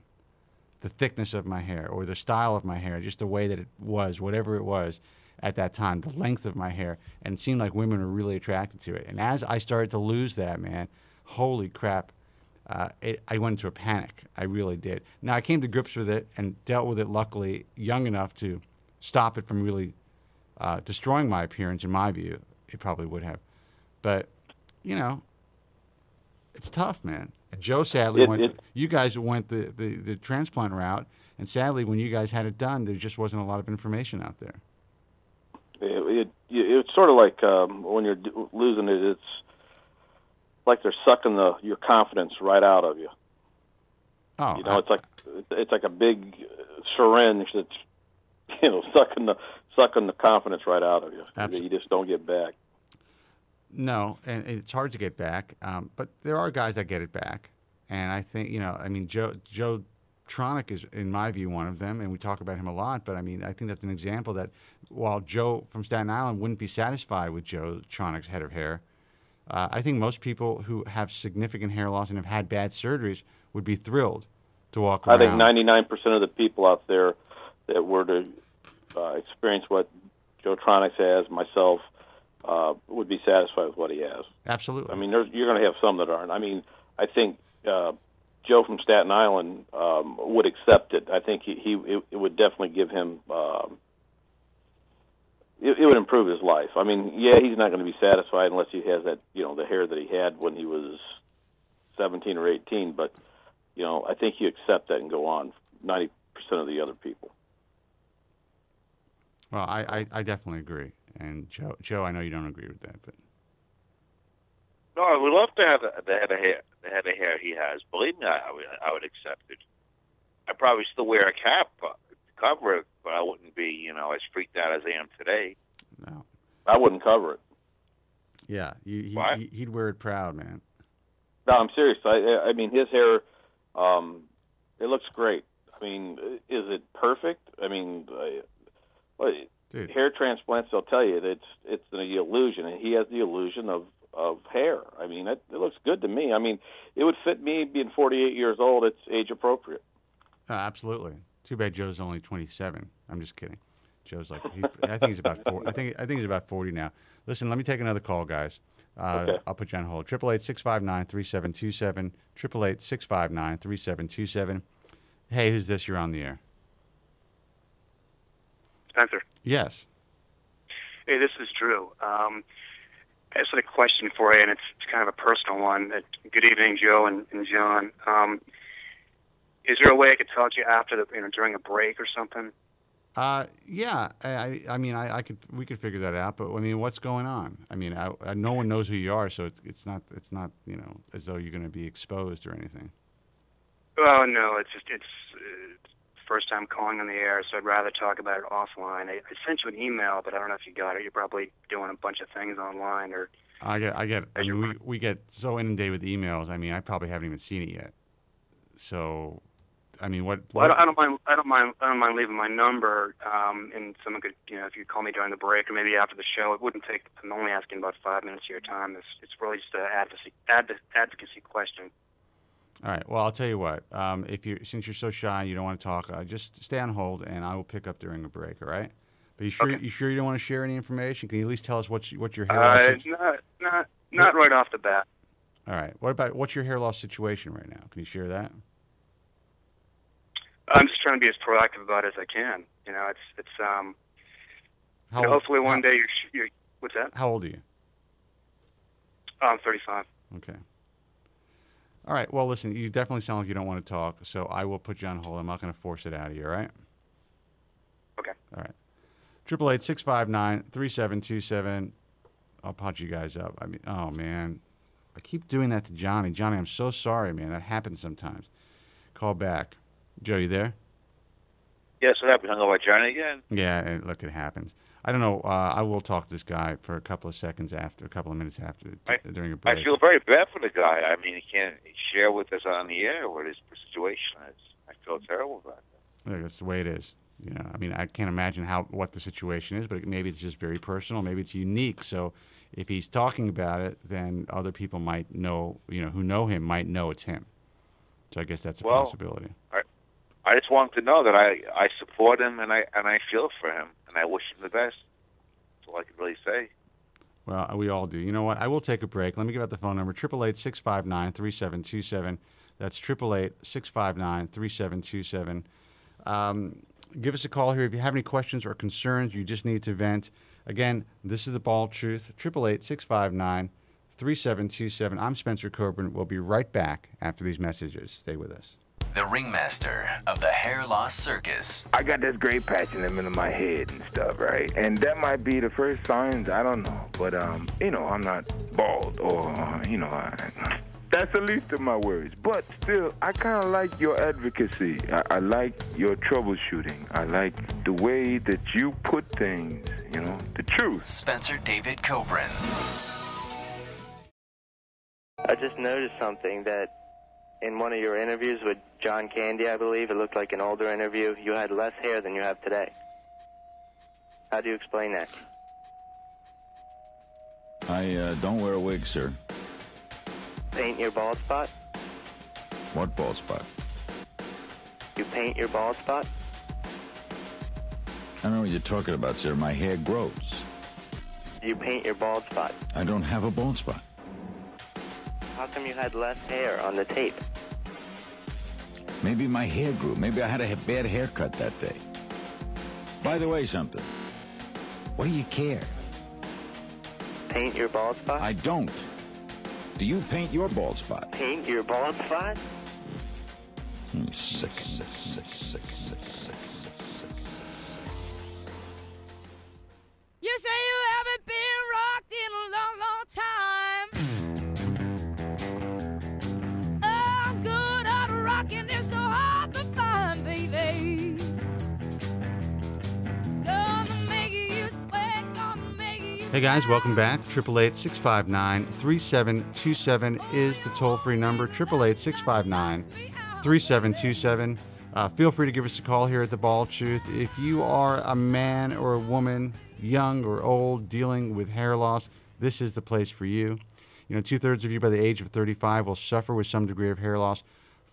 The thickness of my hair or the style of my hair, just the way that it was, whatever it was at that time, the length of my hair. And it seemed like women were really attracted to it. And as I started to lose that, man, holy crap, I went into a panic. I really did. Now, I came to grips with it and dealt with it, luckily, young enough to stop it from really destroying my appearance, in my view. It probably would have. But, it's tough, man. And Joe, sadly, you guys went the transplant route, and sadly, when you guys had it done, there just wasn't a lot of information out there. It's sort of like when you're losing it, it's like they're sucking your confidence right out of you. Oh, it's like a big syringe that's sucking the confidence right out of you. Absolutely. You just don't get back. No, and it's hard to get back. But there are guys that get it back, and I think Joe Tronic is, in my view, one of them, and we talk about him a lot. But I think that's an example that while Joe from Staten Island wouldn't be satisfied with Joe Tronic's head of hair, I think most people who have significant hair loss and have had bad surgeries would be thrilled to walk around. I think 99% of the people out there that were to experience what Joe Tronic has, myself, would be satisfied with what he has. Absolutely. You're going to have some that aren't. I think Joe from Staten Island would accept it. I think it would definitely give him. It would improve his life. He's not going to be satisfied unless he has that, the hair that he had when he was 17 or 18. But, I think you accept that and go on. 90% of the other people. Well, I definitely agree. And Joe, I know you don't agree with that, but no, I would love to have the head of hair he has. Believe me, I would accept it. I'd probably still wear a cap to cover it, but I wouldn't be, as freaked out as I am today. No, I wouldn't cover it. Yeah, he'd wear it proud, man. No, I'm serious. His hair, it looks great. Is it perfect? Dude. Hair transplants, they'll tell you that it's an illusion, and he has the illusion of hair. It looks good to me. It would fit me being 48 years old. It's age appropriate. Absolutely. Too bad Joe's only 27. I'm just kidding. Joe's like, I think he's about 40. I think he's about 40 now. Listen, let me take another call, guys. Okay. I'll put you on hold. 888-659-3727. 888-659-3727. Hey, who's this? You're on the air. Spencer. Yes. Hey, this is Drew. I just had a question for you, and it's kind of a personal one. Good evening, Joe and John. Is there a way I could talk to you after during a break or something? Yeah. I could. We could figure that out. But what's going on? No one knows who you are, so it's not as though you're going to be exposed or anything. Oh no, it's first time calling on the air, so I'd rather talk about it offline. I sent you an email, but I don't know if you got it. You're probably doing a bunch of things online, or I get. I mean, we get so inundated with emails. I mean, I probably haven't even seen it yet. So, I mean, what? Well, I don't mind leaving my number, and someone could, if you call me during the break or maybe after the show, it wouldn't take. I'm only asking about 5 minutes of your time. It's really just an advocacy question. All right. Well, I'll tell you what. Since you're so shy, you don't want to talk. Just stay on hold, and I will pick up during the break. All right. But you sure? Okay. You sure you don't want to share any information? Can you at least tell us what your hair loss? Not right off the bat. All right. What's your hair loss situation right now? Can you share that? I'm just trying to be as proactive about it as I can. Hopefully one day you're. What's that? How old are you? I'm 35. Okay. All right. Well, listen, you definitely sound like you don't want to talk, so I will put you on hold. I'm not going to force it out of you, all right? Okay. All right. 888-659-3727. I'll punch you guys up. I mean, oh, man. I keep doing that to Johnny. Johnny, I'm so sorry, man. That happens sometimes. Call back. Joe, you there? Yes, what happened? Hung up with Johnny again? Yeah, look, it happens. I don't know. I will talk to this guy for a couple of minutes after, during a break. I feel very bad for the guy. I mean, he can't share with us on the air what his situation is. I feel terrible about that. Look, that's the way it is. I mean, I can't imagine what the situation is, but maybe it's just very personal. Maybe it's unique. So if he's talking about it, then other people might know, who know him might know it's him. So I guess that's a possibility. I just want to know that I support him and I feel for him and I wish him the best. That's all I can really say. Well, we all do. You know what? I will take a break. Let me give out the phone number, 888-659-3727. That's 888-659-3727. Give us a call here if you have any questions or concerns. You just need to vent. Again, this is The Bald Truth, 888-659-3727. I'm Spencer Kobren. We'll be right back after these messages. Stay with us. The ringmaster of the hair loss circus. I got this gray patch in the middle of my head and stuff, right? And that might be the first signs, I don't know. But, I'm not bald or, that's the least of my worries. But still, I kind of like your advocacy. I like your troubleshooting. I like the way that you put things, the truth. Spencer David Kobren. I just noticed something that in one of your interviews with John Candy, I believe, it looked like an older interview, you had less hair than you have today. How do you explain that? I don't wear a wig, sir. Paint your bald spot? What bald spot? You paint your bald spot? I don't know what you're talking about, sir. My hair grows. You paint your bald spot? I don't have a bald spot. How come you had less hair on the tape? Maybe my hair grew. Maybe I had a bad haircut that day. By the way, something. What do you care? Paint your bald spot? I don't. Do you paint your bald spot? Paint your bald spot? Sick. You say you haven't been rocked in a long, long time. Oh, I'm good at rocking, it's so hard to find, baby. Gonna make you sweat, gonna make you. Hey guys, welcome back. 888-659-3727 is the toll-free number. 888-659-3727. Feel free to give us a call here at The Bald Truth. If you are a man or a woman, young or old, dealing with hair loss, this is the place for you. 2/3 of you by the age of 35 will suffer with some degree of hair loss.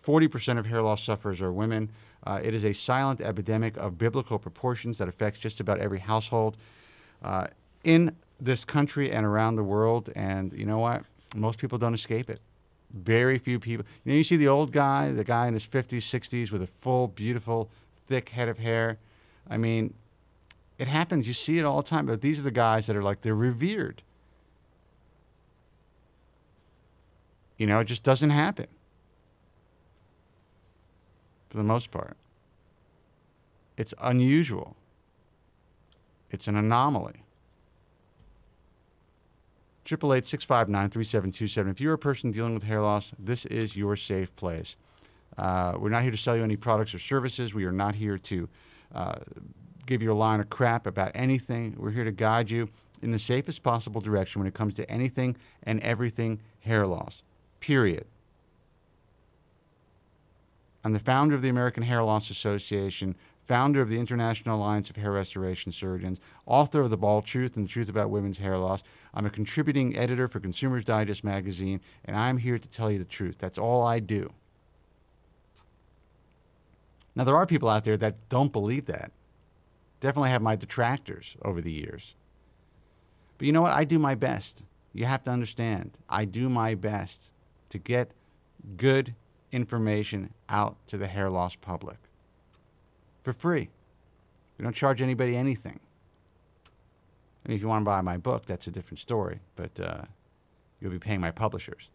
40% of hair loss sufferers are women. It is a silent epidemic of biblical proportions that affects just about every household in this country and around the world. And you know what? Most people don't escape it. Very few people. You see the old guy, the guy in his 50s, 60s with a full, beautiful, thick head of hair. I mean, it happens. You see it all the time. But these are the guys that are they're revered. It just doesn't happen. For the most part. It's unusual. It's an anomaly. 888-659-3727. If you're a person dealing with hair loss, this is your safe place. We're not here to sell you any products or services. We are not here to give you a line of crap about anything. We're here to guide you in the safest possible direction when it comes to anything and everything hair loss, period. I'm the founder of the American Hair Loss Association, founder of the International Alliance of Hair Restoration Surgeons, author of The Bald Truth and the Truth About Women's Hair Loss. I'm a contributing editor for Consumer's Digest magazine, and I'm here to tell you the truth. That's all I do. Now, there are people out there that don't believe that. Definitely have my detractors over the years. But you know what? I do my best. You have to understand. I do my best to get good information out to the hair loss public for free. We don't charge anybody anything. I mean, if you want to buy my book, that's a different story, but you'll be paying my publishers.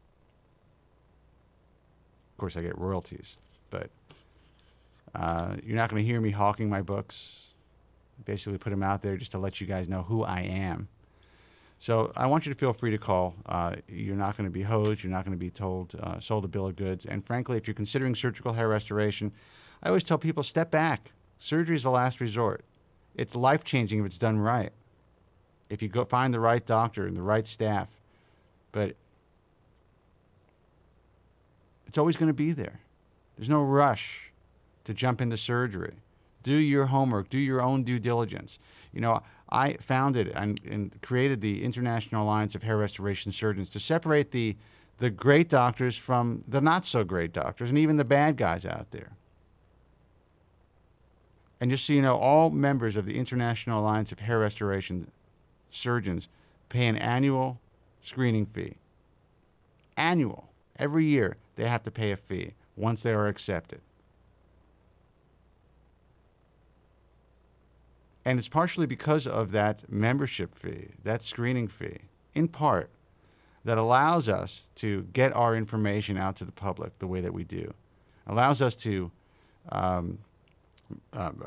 Of course, I get royalties, but you're not going to hear me hawking my books. Basically put them out there just to let you guys know who I am. So I want you to feel free to call. You're not going to be hosed. You're not going to be sold a bill of goods. And frankly, if you're considering surgical hair restoration, I always tell people, step back. Surgery is the last resort. It's life-changing if it's done right. If you go find the right doctor and the right staff. But it's always going to be there. There's no rush to jump into surgery. Do your homework. Do your own due diligence. You know, I founded and created the International Alliance of Hair Restoration Surgeons to separate the great doctors from the not-so-great doctors and even the bad guys out there. And just so you know, all members of the International Alliance of Hair Restoration Surgeons pay an annual screening fee. Annual. Every year they have to pay a fee once they are accepted. And it's partially because of that membership fee, that screening fee, in part, that allows us to get our information out to the public the way that we do. Allows us to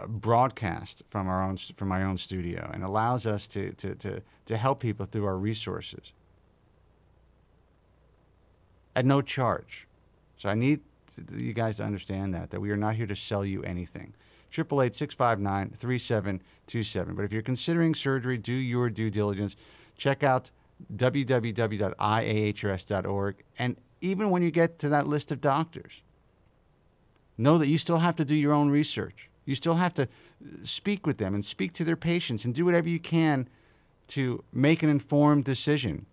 broadcast from my own studio, and allows us to help people through our resources at no charge. So I need you guys to understand that we are not here to sell you anything. 888-659-3727. But if you're considering surgery, do your due diligence. Check out www.iahrs.org. And even when you get to that list of doctors, know that you still have to do your own research. You still have to speak with them and speak to their patients and do whatever you can to make an informed decision.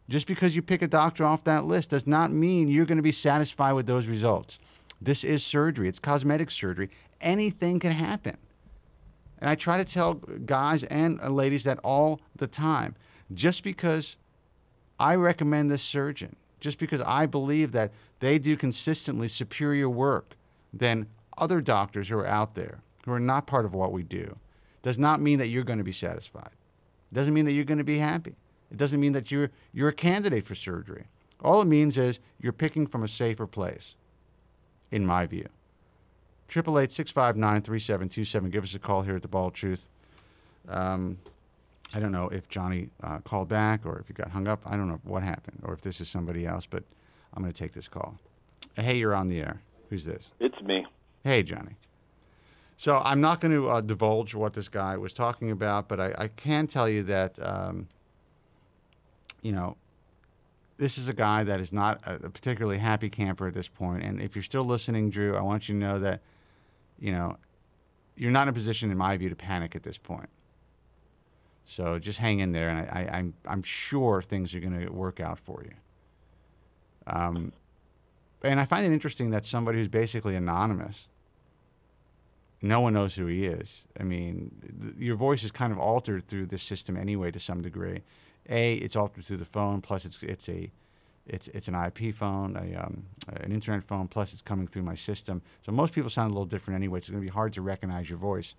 Just because you pick a doctor off that list does not mean you're going to be satisfied with those results. This is surgery. It's cosmetic surgery. Anything can happen. And I try to tell guys and ladies that all the time. Just because I recommend this surgeon, just because I believe that they do consistently superior work than other doctors who are out there, who are not part of what we do, does not mean that you're going to be satisfied. It doesn't mean that you're going to be happy. It doesn't mean that you're a candidate for surgery. All it means is you're picking from a safer place, in my view. 888-659-3727. Give us a call here at The Bald Truth. I don't know if Johnny called back or if he got hung up. I don't know what happened or if this is somebody else, but I'm going to take this call. Hey, you're on the air. Who's this? It's me. Hey, Johnny. So I'm not going to divulge what this guy was talking about, but I can tell you that, you know, this is a guy that is not a particularly happy camper at this point. And if you're still listening, Drew, I want you to know that, you know, you're not in a position, in my view, to panic at this point. So just hang in there, and I'm sure things are going to work out for you. And I find it interesting that somebody who's basically anonymous, no one knows who he is. I mean, your voice is kind of altered through this system anyway to some degree. It's altered through the phone, plus it's an IP phone, an internet phone, plus it's coming through my system. So most people sound a little different anyway. It's going to be hard to recognize your voice.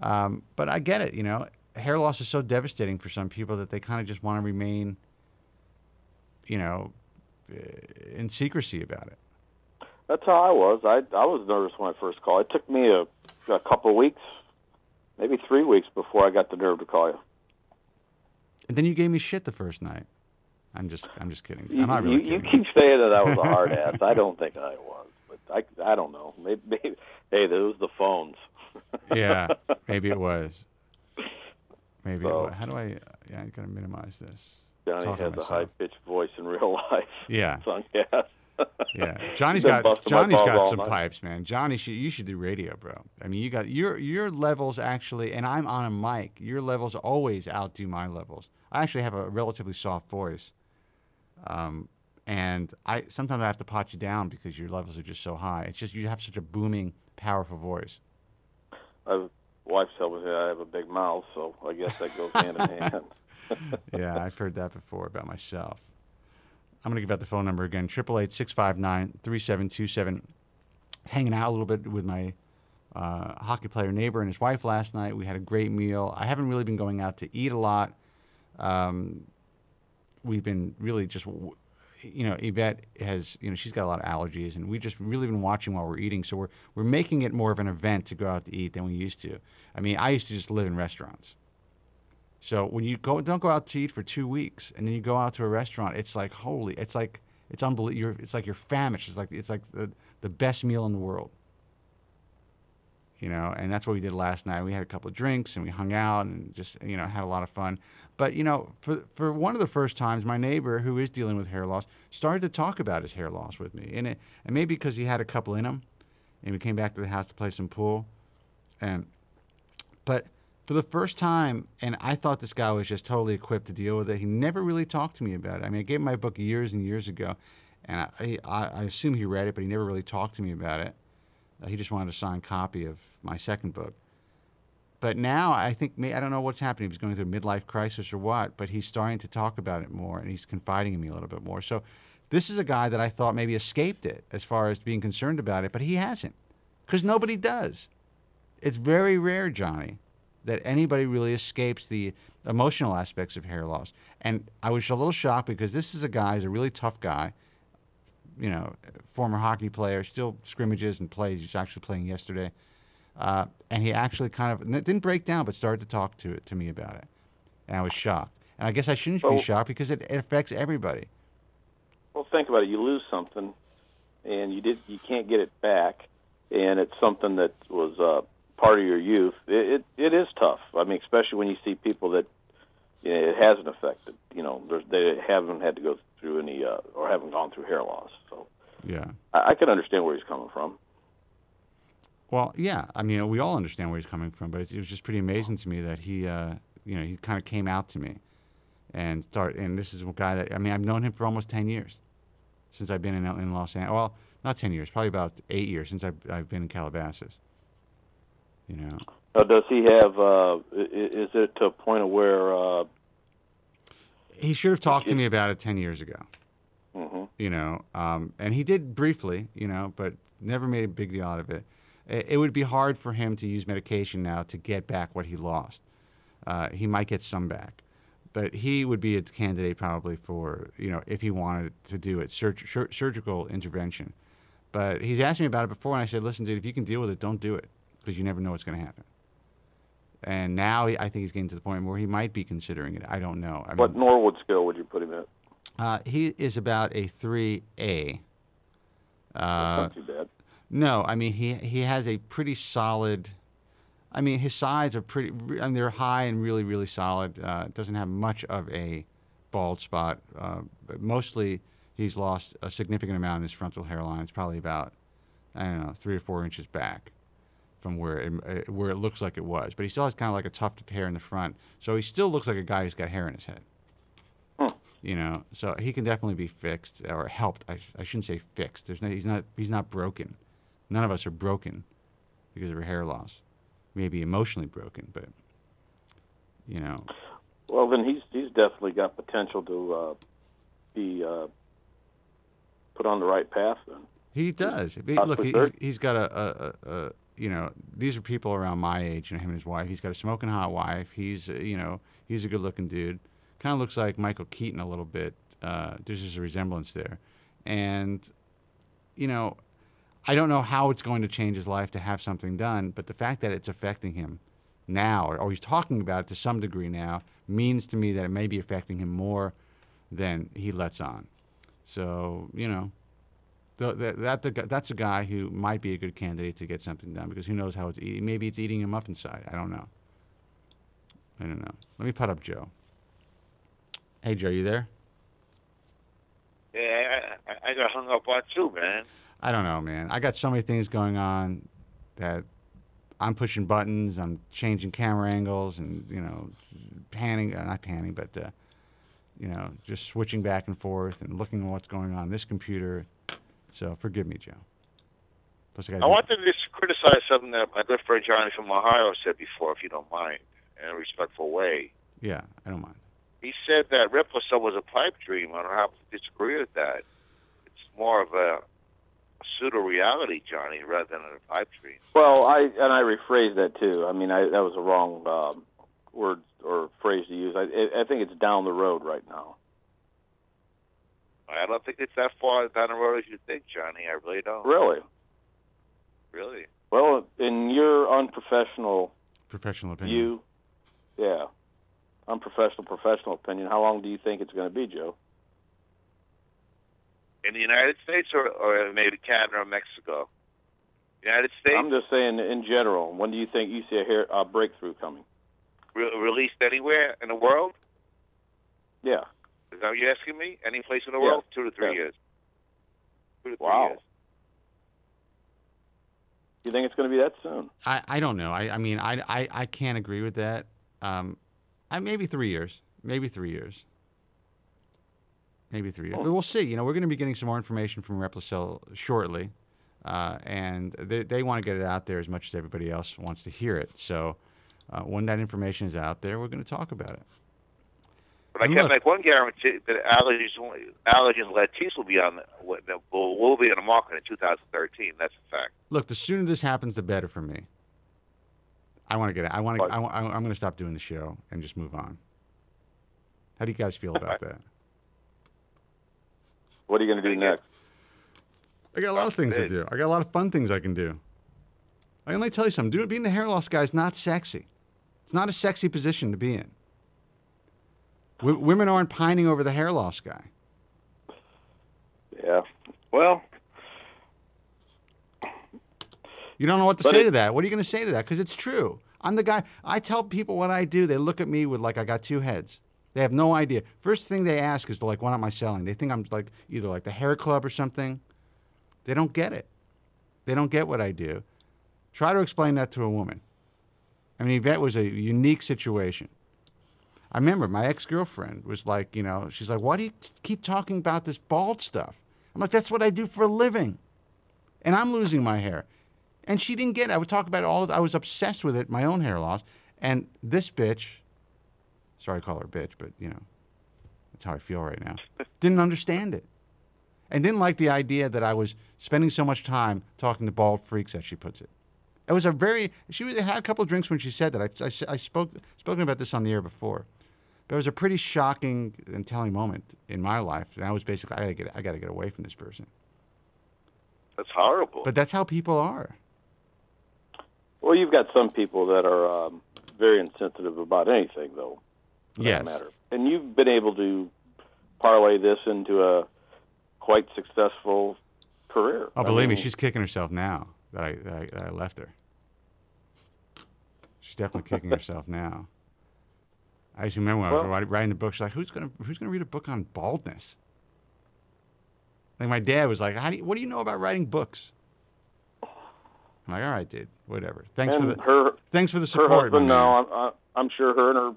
But I get it, you know. Hair loss is so devastating for some people that they kind of just want to remain, you know, in secrecy about it. That's how I was. I was nervous when I first called. It took me a couple of weeks, maybe 3 weeks before I got the nerve to call you. And then you gave me shit the first night. I'm just kidding. I'm not really kidding. You keep saying that I was a hard ass. I don't think I was, but I don't know. Maybe hey, those the phones. Yeah, maybe it was. Maybe. So, How do I? Yeah, I gotta minimize this. Johnny Talking has to a myself. high-pitched voice in real life. Yeah. Sung gas. Yeah, Johnny's Been busting my balls all some night. pipes, man. Johnny, you should do radio, bro. I mean, you got your levels actually, and I'm on a mic. Your levels always outdo my levels. I actually have a relatively soft voice, and sometimes I have to pot you down because your levels are just so high. It's just you have such a booming, powerful voice. Wife tells me I have a big mouth, so I guess that goes hand in hand. Yeah, I've heard that before about myself. I'm going to give out the phone number again, 888-659-3727. Hanging out a little bit with my hockey player neighbor and his wife last night. We had a great meal. I haven't really been going out to eat a lot. We've been really just, Yvette has, she's got a lot of allergies, and we just really been watching while we're eating. So we're making it more of an event to go out to eat than we used to. I mean, I used to just live in restaurants. So when you don't go out to eat for 2 weeks, and then you go out to a restaurant, it's like it's unbelievable. It's like you're famished. It's like the best meal in the world. And that's what we did last night. We had a couple of drinks and we hung out and just had a lot of fun. But for one of the first times, my neighbor, who is dealing with hair loss, started to talk about his hair loss with me, and maybe because he had a couple in him, and we came back to the house to play some pool, but. For the first time, and I thought this guy was just totally equipped to deal with it. He never really talked to me about it. I mean, I gave him my book years and years ago, and I assume he read it, but he never really talked to me about it. He just wanted a signed copy of my second book. But now I think, I don't know what's happening. If he's going through a midlife crisis or what, but he's starting to talk about it more, and he's confiding in me a little bit more. So this is a guy that I thought maybe escaped it as far as being concerned about it, but he hasn't, because nobody does. It's very rare, Johnny, that anybody really escapes the emotional aspects of hair loss. And I was a little shocked because this is a guy, he's a really tough guy, former hockey player, still scrimmages and plays. He was actually playing yesterday. And he actually kind of didn't break down, but started to talk to me about it. And I was shocked. And I guess I shouldn't be shocked because it affects everybody. Well, think about it. You lose something, and you can't get it back, and it's something that was part of your youth. It is tough. I mean, especially when you see people that it hasn't affected. They haven't had to go through any or haven't gone through hair loss. So yeah, I can understand where he's coming from. Well, yeah. I mean, we all understand where he's coming from, but it was just pretty amazing to me that he kind of came out to me and And this is a guy that I've known him for almost 10 years since I've been in Los Angeles. Well, not 10 years, probably about 8 years since I've been in Calabasas. Does he have? Is it to a point of where he should have talked to me about it 10 years ago? Mm-hmm. And he did briefly, but never made a big deal out of it. It would be hard for him to use medication now to get back what he lost. He might get some back, but he would be a candidate probably for if he wanted to do it, surgical intervention. But he's asked me about it before, and I said, listen, dude, if you can deal with it, don't do it, because you never know what's going to happen. And now I think he's getting to the point where he might be considering it. I don't know. What Norwood scale would you put him at? He is about a 3A. That's not too bad. No, he has a pretty solid. His sides are pretty. They're high and really, really solid. Doesn't have much of a bald spot. But mostly, he's lost a significant amount in his frontal hairline. It's probably about 3 or 4 inches back from where it looks like it was. But he still has kind of like a tuft of hair in the front. So he still looks like a guy who's got hair in his head. So he can definitely be fixed or helped. I shouldn't say fixed. He's not broken. None of us are broken because of our hair loss. Maybe emotionally broken, but Well, then he's definitely got potential to be put on the right path. Then he does. Look, he's got a these are people around my age, him and his wife. He's got a smoking hot wife. He's he's a good looking dude. Kind of looks like Michael Keaton a little bit. There's just a resemblance there, and I don't know how it's going to change his life to have something done, but the fact that it's affecting him now, or he's talking about it to some degree now, means to me that it may be affecting him more than he lets on. So, that's a guy who might be a good candidate to get something done, because who knows how it's eating. Maybe it's eating him up inside. I don't know. I don't know. Let me put up Joe. Hey, Joe, you there? Yeah, I got hung up on too, man. I don't know, man. I got so many things going on that I'm pushing buttons, I'm changing camera angles, and, panning, not panning, but, just switching back and forth and looking at what's going on this computer. So forgive me, Joe. I wanted to just criticize something that my good friend Johnny from Ohio said before, if you don't mind, in a respectful way. Yeah, I don't mind. He said that RepliCel was a pipe dream. I don't have to disagree with that. It's more of a pseudo-reality, Johnny, rather than a pipe dream. Well, I rephrased that too. I mean, that was a wrong word or phrase to use. I think it's down the road right now. I don't think it's that far down the road as you think, Johnny. I really don't. Really? Really? Well, in your unprofessional opinion, professional opinion, how long do you think it's going to be, Joe? In the United States or maybe Canada or Mexico? United States? I'm just saying in general. When do you think you see a breakthrough coming? Released anywhere in the world? Yeah. Is that what you're asking me? Any place in the world? 2 to 3 years. 2 to 3 years. You think it's going to be that soon? I don't know. I can't agree with that. Maybe 3 years. Maybe 3 years. Maybe 3 years. But we'll see. We're going to be getting some more information from RepliCel shortly. And they want to get it out there as much as everybody else wants to hear it. So when that information is out there, we're going to talk about it. But I can make one guarantee that allergens Latisse will be on the market in 2013. That's a fact. Look, the sooner this happens, the better for me. I'm going to stop doing the show and just move on. How do you guys feel about that? What are you going to do next? I got a lot of things to do. I got a lot of fun things I can do. Let me tell you something. Being the hair loss guy is not sexy. It's not a sexy position to be in. Women aren't pining over the hair loss guy. Yeah. Well, you don't know what to say to that. What are you going to say to that? Because it's true. I'm the guy. I tell people what I do. They look at me with like I got two heads. They have no idea. First thing they ask is like, what am I selling? They think I'm like either like the hair club or something. They don't get it. They don't get what I do. Try to explain that to a woman. I mean, Yvette was a unique situation. I remember my ex-girlfriend was like, she's like, why do you keep talking about this bald stuff? I'm like, that's what I do for a living. And I'm losing my hair. And she didn't get it. I would talk about it I was obsessed with it, my own hair loss. And this bitch, sorry to call her a bitch, but, that's how I feel right now, didn't understand it. And didn't like the idea that I was spending so much time talking to bald freaks, as she puts it. It was she had a couple of drinks when she said that. I spoken about this on the air before. But it was a pretty shocking and telling moment in my life. And I was basically, I got to get away from this person. That's horrible. But that's how people are. Well, you've got some people that are very insensitive about anything, though. For yes. that matter. And you've been able to parlay this into a quite successful career. Oh, believe me, she's kicking herself now that I left her. She's definitely kicking herself now. I just remember when I was writing the book, she's like, who's gonna read a book on baldness? Like my dad was like, what do you know about writing books? I'm like, all right, dude, whatever. Thanks for the support. Her husband now, I'm sure her and her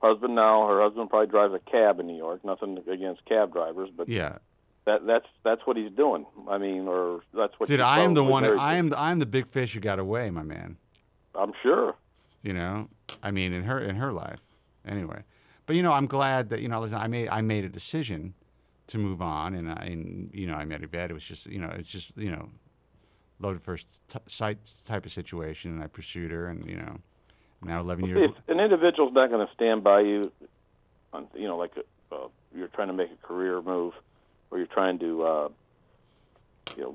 husband now, her husband probably drives a cab in New York. Nothing against cab drivers, but yeah, that's what he's doing. I mean, or that's what. Dude, I am the one. I'm the big fish who got away, my man. I'm sure. I mean, in her life. Anyway, but I'm glad that listen, I made a decision to move on, and I met Yvette. It was just it's just loaded first sight type of situation, and I pursued her, and now 11 years. If an individual's not going to stand by you, on like you're trying to make a career move, or you're trying to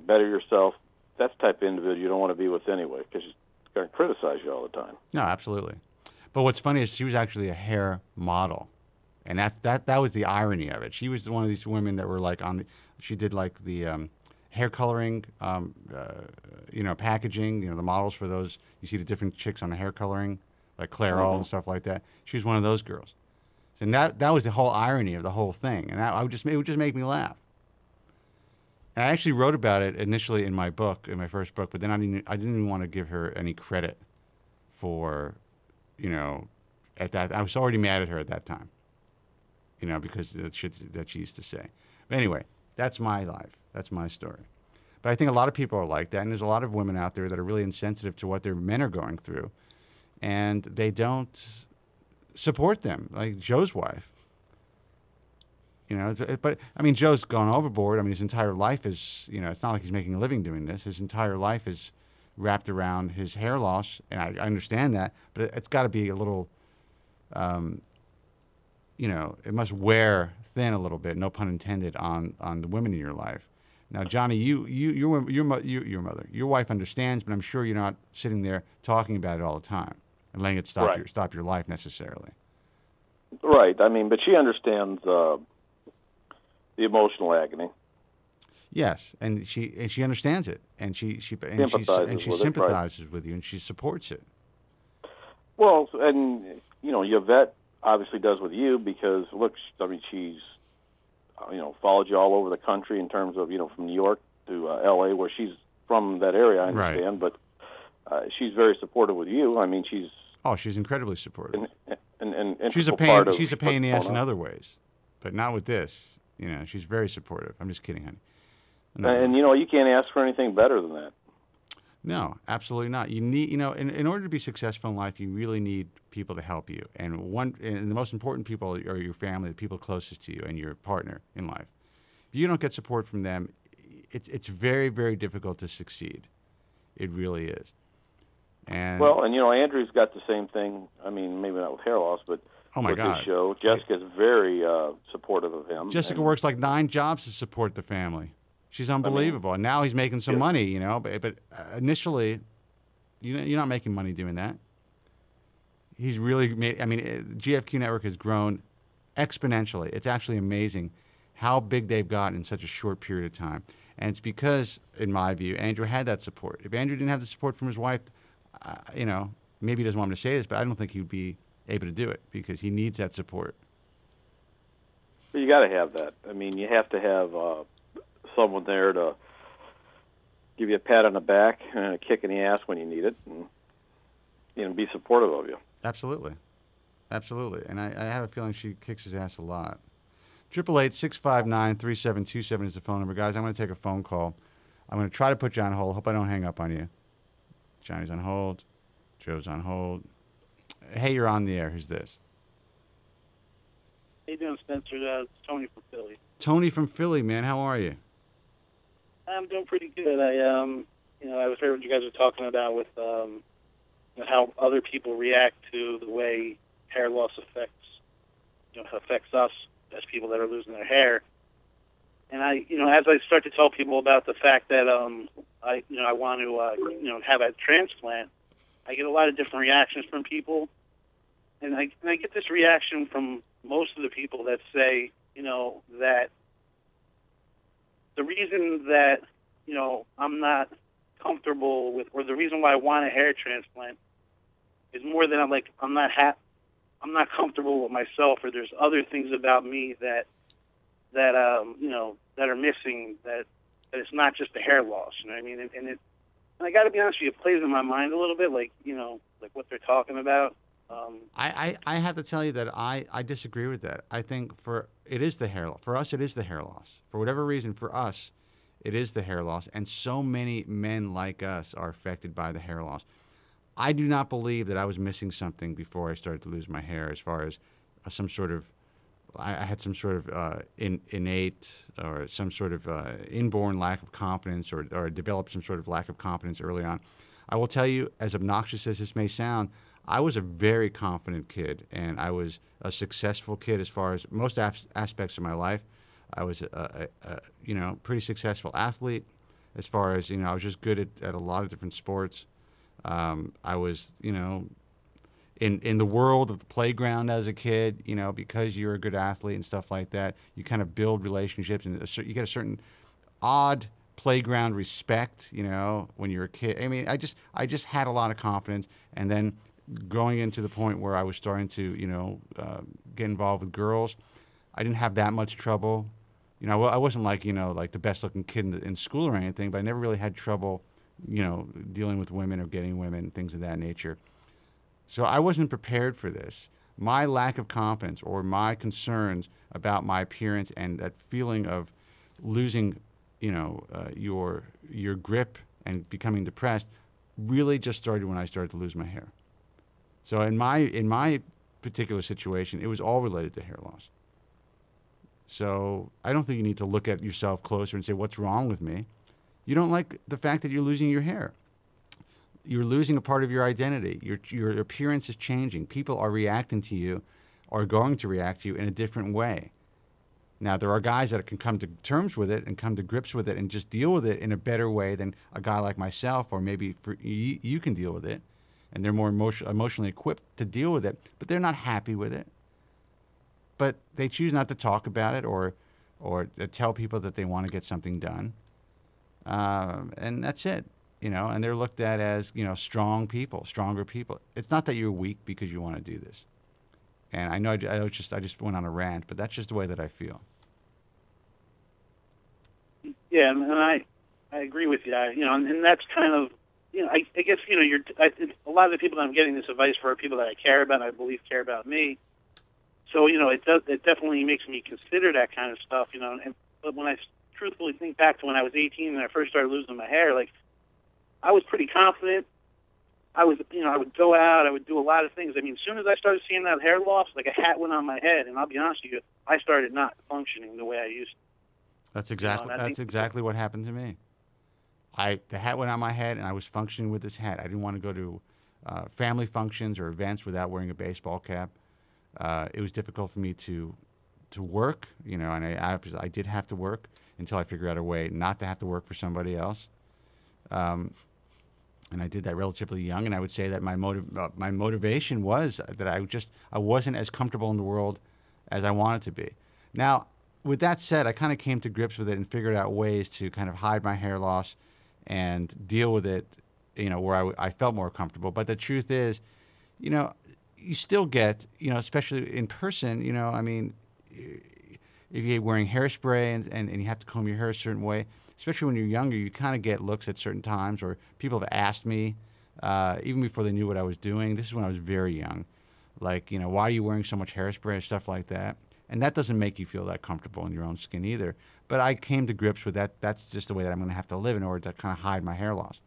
better yourself, that's the type of individual you don't want to be with anyway, because she's going to criticize you all the time. No, absolutely. But what's funny is she was actually a hair model, and that was the irony of it. She was one of these women that were like she did like the hair coloring, packaging. The models for those. You see the different chicks on the hair coloring like Clairol and stuff like that. She was one of those girls. And that was the whole irony of the whole thing, and it would just make me laugh. And I actually wrote about it initially in my book, in my first book, but then I didn't even want to give her any credit for, at that. I was already mad at her at that time, because of the shit that she used to say. But anyway, that's my life. That's my story. But I think a lot of people are like that, and there's a lot of women out there that are really insensitive to what their men are going through, and they don't support them, like Joe's wife. But I mean, Joe's gone overboard. I mean, his entire life is, it's not like he's making a living doing this. His entire life is wrapped around his hair loss, and I understand that, but it's got to be a little, it must wear thin a little bit, no pun intended, on the women in your life. Now, Johnny, your mother, your wife understands, but I'm sure you're not sitting there talking about it all the time and letting it stop your life necessarily. Right. I mean, but she understands the emotional agony. Yes, and she understands it, and she sympathizes with you, and she supports it. Well, and Yvette obviously does with you because look, I mean, she's followed you all over the country in terms of from New York to L.A., where she's from that area. I understand, but she's very supportive with you. I mean, she's incredibly supportive, and she's a pain. She's a pain in the ass in other ways, but not with this. She's very supportive. I'm just kidding, honey. No. And you can't ask for anything better than that. No, absolutely not. You need, in order to be successful in life, you really need people to help you. And the most important people are your family, the people closest to you, and your partner in life. If you don't get support from them, it's very, very difficult to succeed. It really is. And Andrew's got the same thing. I mean, maybe not with hair loss, but with his show, Jessica's very supportive of him. Jessica works like 9 jobs to support the family. She's unbelievable. And now he's making some money, but initially, you're not making money doing that. He's really made, GFQ Network has grown exponentially. It's actually amazing how big they've gotten in such a short period of time. And it's because, in my view, Andrew had that support. If Andrew didn't have the support from his wife, maybe he doesn't want me to say this, but I don't think he'd be able to do it because he needs that support. But you got to have that. I mean, you have to have someone there to give you a pat on the back and a kick in the ass when you need it, and be supportive of you. Absolutely. And I have a feeling she kicks his ass a lot. 888-659-3727 is the phone number. Guys, I'm going to take a phone call. I'm going to try to put you on hold. Hope I don't hang up on you. Johnny's on hold. Joe's on hold. Hey, you're on the air. Who's this? How you doing, Spencer? It's Tony from Philly. Tony from Philly, man. How are you? I'm doing pretty good. I was heard what you guys were talking about with how other people react to the way hair loss affects us as people that are losing their hair. And as I start to tell people about the fact that I want to have a transplant, I get a lot of different reactions from people, and I get this reaction from most of the people that say, that the reason that, I'm not comfortable with, or the reason why I want a hair transplant is more than I'm not comfortable with myself, or there's other things about me that are missing, that it's not just the hair loss, you know what I mean? And I got to be honest with you, it plays in my mind a little bit, like what they're talking about. I have to tell you that I disagree with that. I think it is the hair loss. For us, it is the hair loss. For whatever reason, for us, it is the hair loss. And so many men like us are affected by the hair loss. I do not believe that I was missing something before I started to lose my hair, as far as some sort of, I had some sort of innate or some sort of inborn lack of confidence, or developed some sort of lack of confidence early on. I will tell you, as obnoxious as this may sound, I was a very confident kid, and I was a successful kid as far as most aspects of my life. I was a pretty successful athlete, as far as, I was just good at a lot of different sports. I was, in the world of the playground as a kid, because you're a good athlete and stuff like that, you kind of build relationships, and you get a certain odd playground respect, when you're a kid. I mean, I just had a lot of confidence, and then going into the point where I was starting to, get involved with girls, I didn't have that much trouble. I wasn't like, like the best looking kid in school or anything, but I never really had trouble, dealing with women or getting women, things of that nature. So I wasn't prepared for this. My lack of confidence or my concerns about my appearance and that feeling of losing, your grip and becoming depressed really just started when I started to lose my hair. So in my particular situation, it was all related to hair loss. So I don't think you need to look at yourself closer and say, what's wrong with me? You don't like the fact that you're losing your hair. You're losing a part of your identity. Your appearance is changing. People are reacting to you, are going to react to you in a different way. Now, there are guys that can come to terms with it and come to grips with it and just deal with it in a better way than a guy like myself, or maybe you can deal with it, and they're more emotionally equipped to deal with it, but they're not happy with it. But they choose not to talk about it or tell people that they want to get something done. And that's it, and they're looked at as, strong people, stronger people. It's not that you're weak because you want to do this. And I know I just went on a rant, but that's just the way that I feel. Yeah, and I agree with you. And that's kind of, I guess, a lot of the people that I'm getting this advice for are people that I care about and I believe care about me. So, it definitely makes me consider that kind of stuff, but when I truthfully think back to when I was 18 and I first started losing my hair, like, I was pretty confident. I would go out, I would do a lot of things. I mean, as soon as I started seeing that hair loss, like a hat went on my head, and I'll be honest with you, I started not functioning the way I used to. That's exactly what happened to me. The hat went on my head, and I was functioning with this hat. I didn't want to go to family functions or events without wearing a baseball cap. It was difficult for me to work, and I did have to work until I figured out a way not to have to work for somebody else. And I did that relatively young, and I would say that my motivation was that I wasn't as comfortable in the world as I wanted to be. Now, with that said, I kind of came to grips with it and figured out ways to kind of hide my hair loss and deal with it, where I felt more comfortable. But the truth is, you still get, especially in person, if you're wearing hairspray and you have to comb your hair a certain way, especially when you're younger, you kind of get looks at certain times, or people have asked me, even before they knew what I was doing. This is when I was very young. Like, why are you wearing so much hairspray and stuff like that? And that doesn't make you feel that comfortable in your own skin either. But I came to grips with that. That's just the way that I'm going to have to live in order to kind of hide my hair loss.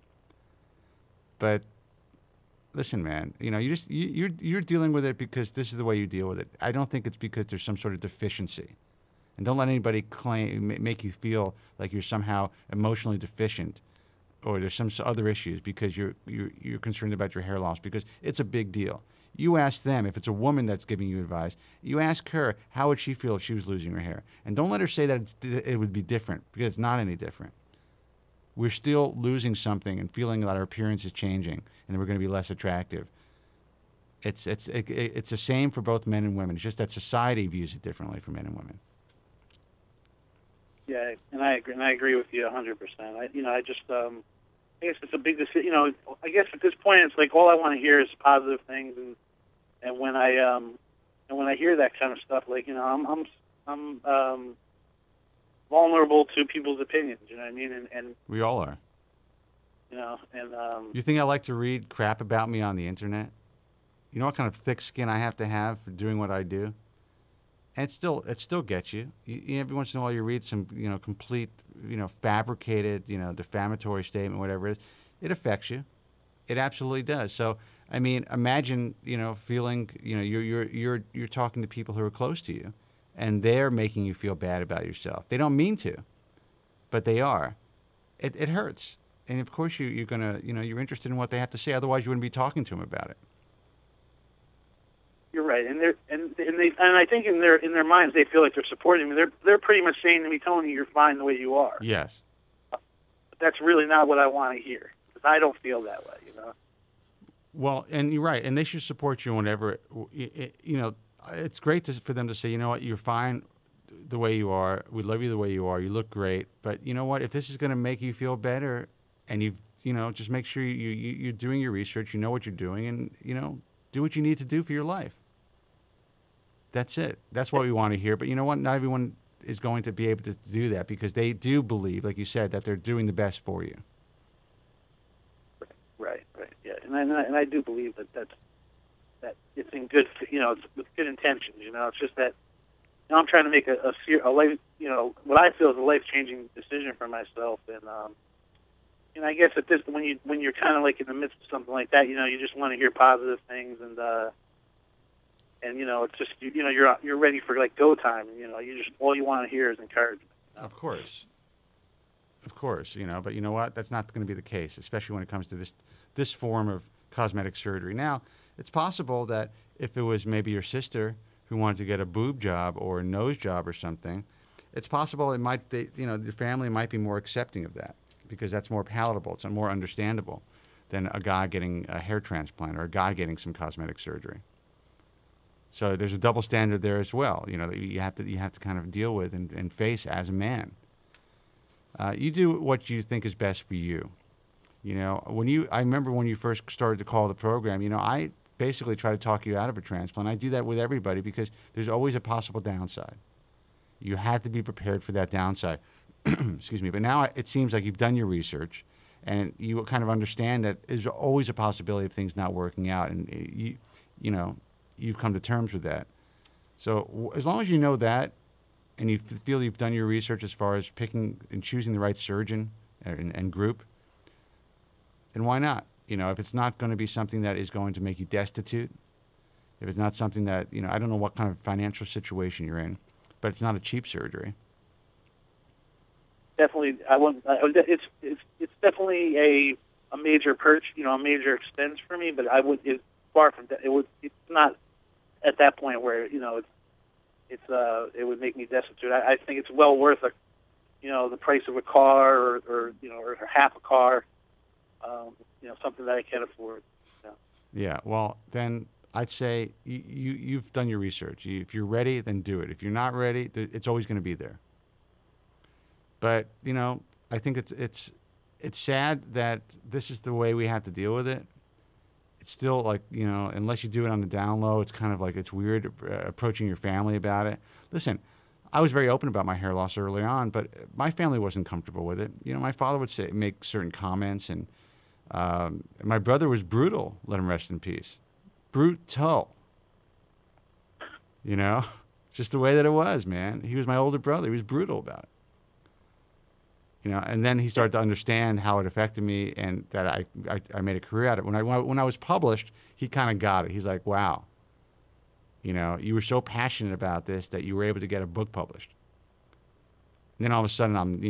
But listen, man, you're dealing with it because this is the way you deal with it. I don't think it's because there's some sort of deficiency. And don't let anybody make you feel like you're somehow emotionally deficient or there's some other issues because you're concerned about your hair loss, because it's a big deal. You ask them, if it's a woman that's giving you advice, you ask her, how would she feel if she was losing her hair? And don't let her say that it would be different, because it's not any different. We're still losing something and feeling that our appearance is changing and we're going to be less attractive. It's the same for both men and women. It's just that society views it differently for men and women. Yeah, and I agree with you 100%. I guess it's a big decision. I guess at this point, it's like all I want to hear is positive things, and when I hear that kind of stuff, like, I'm vulnerable to people's opinions. You know what I mean? And we all are. You think I like to read crap about me on the internet? You know what kind of thick skin I have to have for doing what I do? And it still gets you. Every once in a while you read some, complete, fabricated, defamatory statement, whatever it is. It affects you. It absolutely does. So, I mean, imagine, feeling, you're talking to people who are close to you, and they're making you feel bad about yourself. They don't mean to, but they are. It hurts. And of course you're gonna, you're interested in what they have to say. Otherwise you wouldn't be talking to them about it. You're right, and I think in their minds they feel like they're supporting me. They're pretty much saying to me, telling you you're fine the way you are. Yes. But that's really not what I want to hear, because I don't feel that way, Well, and you're right, and they should support you whenever. It's great for them to say, you know what, you're fine the way you are. We love you the way you are. You look great, but you know what? If this is going to make you feel better, and just make sure you're doing your research. You know what you're doing, and Do what you need to do for your life. That's it. That's what we want to hear. But you know what? Not everyone is going to be able to do that because they do believe, like you said, that they're doing the best for you. Right. Yeah, and I do believe that it's in good, it's with good intentions. It's just that I'm trying to make a life, what I feel is a life-changing decision for myself, and I guess at this when you're kind of like in the midst of something like that, you just want to hear positive things, and it's just you're ready for like go time, and you just all you want to hear is encouragement. Of course, but you know what? That's not going to be the case, especially when it comes to this form of cosmetic surgery. Now, it's possible that if it was maybe your sister who wanted to get a boob job or a nose job or something, it's possible the family might be more accepting of that because that's more palatable, it's more understandable than a guy getting a hair transplant or a guy getting some cosmetic surgery. So there's a double standard there as well, that you have to kind of deal with and face as a man. You do what you think is best for you. I remember when you first started to call the program, I basically try to talk you out of a transplant. I do that with everybody because there's always a possible downside. You have to be prepared for that downside. Excuse me. But now it seems like you've done your research and you kind of understand that there's always a possibility of things not working out, and you've come to terms with that. So as long as you know that and you feel you've done your research as far as picking and choosing the right surgeon and group, then why not? If it's not going to be something that is going to make you destitute, if it's not something that, I don't know what kind of financial situation you're in, but it's not a cheap surgery. Definitely, it's definitely a major a major expense for me, but it's far from that. It's not at that point where, it would make me destitute. I think it's well worth the price of a car or half a car. Something that I can afford. Yeah, well, then I'd say you've done your research. If you're ready, then do it. If you're not ready, it's always going to be there. But, I think it's sad that this is the way we have to deal with it. It's still like, unless you do it on the down low, it's kind of like it's weird approaching your family about it. Listen, I was very open about my hair loss early on, but my family wasn't comfortable with it. My father would make certain comments, and my brother was brutal, let him rest in peace. Brutal. Just the way that it was, man. He was my older brother. He was brutal about it. And then he started to understand how it affected me and that I made a career out of it. When I was published, he kind of got it. He's like, wow, you were so passionate about this that you were able to get a book published. And then all of a sudden, I'm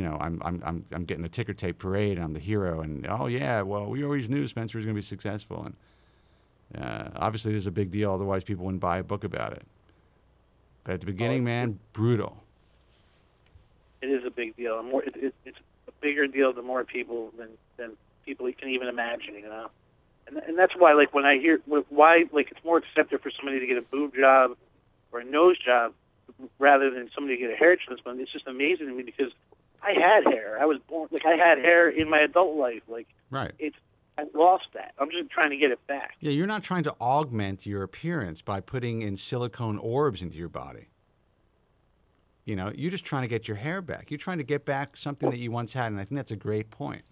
getting the ticker tape parade, and I'm the hero, and oh yeah, well, we always knew Spencer was going to be successful, and obviously this is a big deal. Otherwise, people wouldn't buy a book about it. But at the beginning, man, brutal. It is a big deal. It's a bigger deal to more people than people can even imagine. And that's why, like, when I hear why, like, it's more accepted for somebody to get a boob job or a nose job rather than somebody to get a hair transplant. It's just amazing to me because I had hair. I was born, like, I had hair in my adult life. Like, right. I lost that. I'm just trying to get it back. Yeah, you're not trying to augment your appearance by putting in silicone orbs into your body. You're just trying to get your hair back. You're trying to get back something that you once had, and I think that's a great point.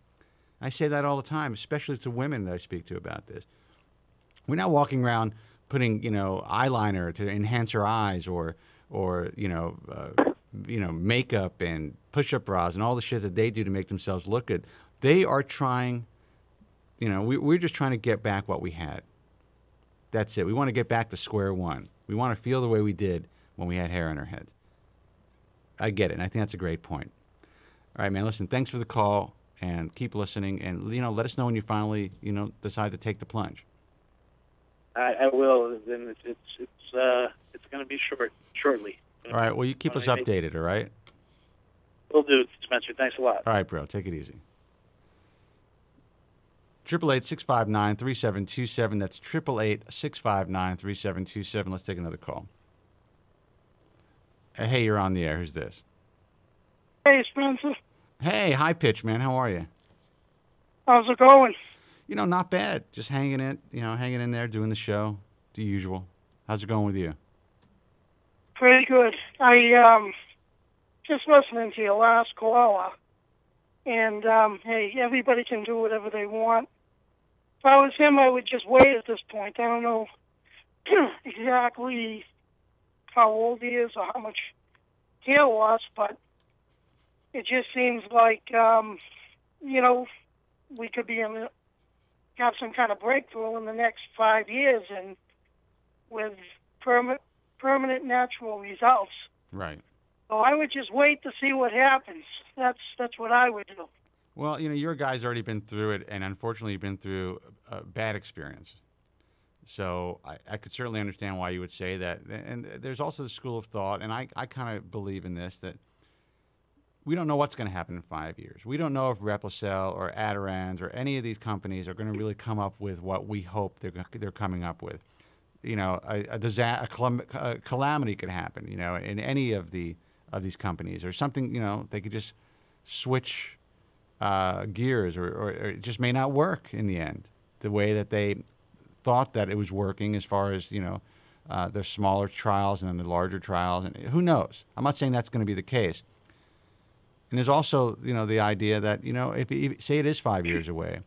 I say that all the time, especially to women that I speak to about this. We're not walking around putting, eyeliner to enhance our eyes or makeup and push-up bras and all the shit that they do to make themselves look good. They are trying, we're just trying to get back what we had. That's it. We want to get back to square one. We want to feel the way we did when we had hair on our head. I get it, and I think that's a great point. All right, man, listen, thanks for the call, and keep listening, and, let us know when you finally, decide to take the plunge. I will, and it's going to be shortly. All right, well, you keep us updated, all right? Will do, Spencer. Thanks a lot. All right, bro, take it easy. 888-659-3727. That's 888-659-3727. Let's take another call. Hey, you're on the air. Who's this? Hey, Spencer. Hey, high pitch, man. How are you? How's it going? Not bad. Just hanging in there, doing the show. the usual. How's it going with you? Pretty good. I just listening to your last caller, and hey, everybody can do whatever they want. If I was him, I would just wait at this point. I don't know exactly how old he is or how much hair loss, but it just seems like we could be have some kind of breakthrough in the next 5 years, and with permanent natural results. Right. So I would just wait to see what happens. That's what I would do. Well, your guy's already been through it, and unfortunately, you've been through a bad experience. So I could certainly understand why you would say that. And there's also the school of thought, and I kind of believe in this, that we don't know what's going to happen in 5 years. We don't know if RepliCel or Adirans or any of these companies are going to really come up with what we hope they're coming up with. A calamity could happen, in any of these companies, or something, they could just switch gears, or it just may not work in the end the way that they thought that it was working, as far as their smaller trials and then the larger trials, and who knows. I'm not saying that's going to be the case. And there's also the idea that if say it is 5 years away,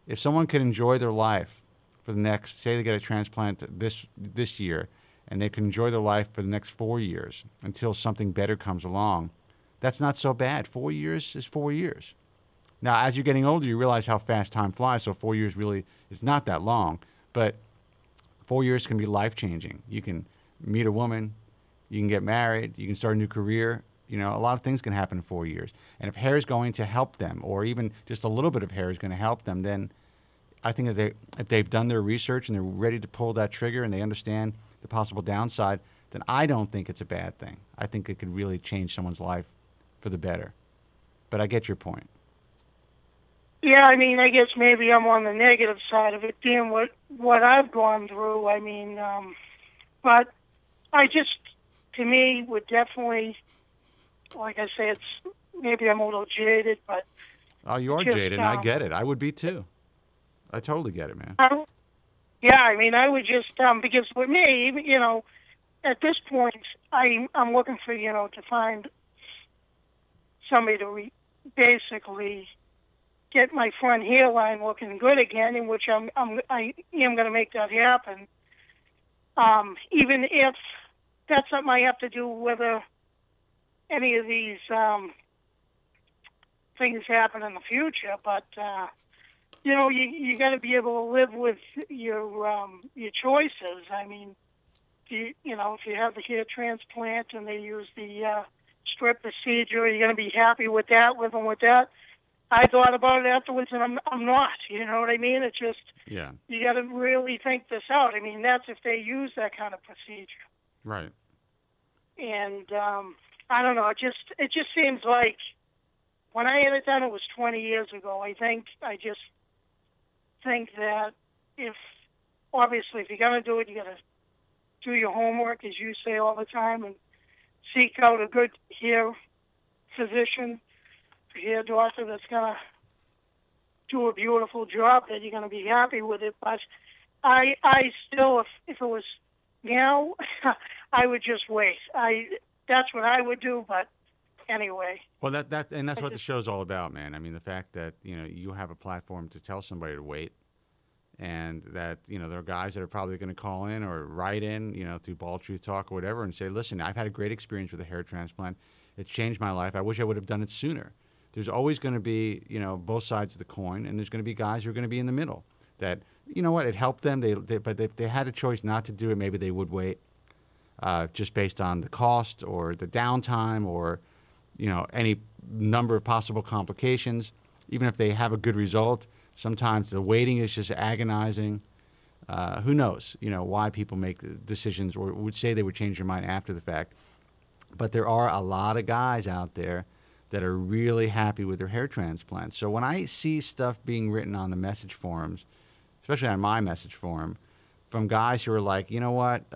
if someone can enjoy their life for the next, say they get a transplant this year, and they can enjoy their life for the next 4 years until something better comes along, that's not so bad. 4 years is 4 years. Now, as you're getting older, you realize how fast time flies, so 4 years really is not that long. But 4 years can be life-changing. You can meet a woman, you can get married, you can start a new career. A lot of things can happen in 4 years. And if hair is going to help them, or even just a little bit of hair is going to help them, then I think that if they've done their research and they're ready to pull that trigger and they understand the possible downside, then I don't think it's a bad thing. I think it could really change someone's life for the better. But I get your point. Yeah, I guess maybe I'm on the negative side of it, being what I've gone through. But I just, to me, would definitely, like I say, maybe I'm a little jaded, but... Oh, you are jaded, and I get it. I would be, too. I totally get it, man. Yeah, I would just, because with me, at this point, I'm looking for, to find somebody to basically get my front hairline looking good again, in which I am going to make that happen. Even if that's something I have to do, whether any of these things happen in the future, but you got to be able to live with your choices. If you have the hair transplant and they use the strip procedure, you're going to be happy with that, living with that. I thought about it afterwards, and I'm not. You know what I mean? It's just, yeah, you got to really think this out. That's if they use that kind of procedure. Right. And I don't know. It just seems like when I had it done, it was 20 years ago. I just think that if you're going to do it, you got to do your homework, as you say all the time, and seek out a good hair physician, a hair doctor that's going to do a beautiful job, that you're going to be happy with it. But I still, if it was now, I would just wait. That's what I would do, but anyway. Well, that's what the show's all about, man. The fact that, you have a platform to tell somebody to wait, and that, there are guys that are probably going to call in or write in, through Bald Truth Talk or whatever, and say, listen, I've had a great experience with a hair transplant. It's changed my life. I wish I would have done it sooner. There's always going to be, both sides of the coin, and there's going to be guys who are going to be in the middle. That, it helped them, but if they had a choice not to do it, maybe they would wait, just based on the cost or the downtime or, any number of possible complications. Even if they have a good result, sometimes the waiting is just agonizing. Who knows, why people make decisions or would say they would change their mind after the fact. But there are a lot of guys out there that are really happy with their hair transplants. So when I see stuff being written on the message forums, especially on my message forum, from guys who are like, you know what,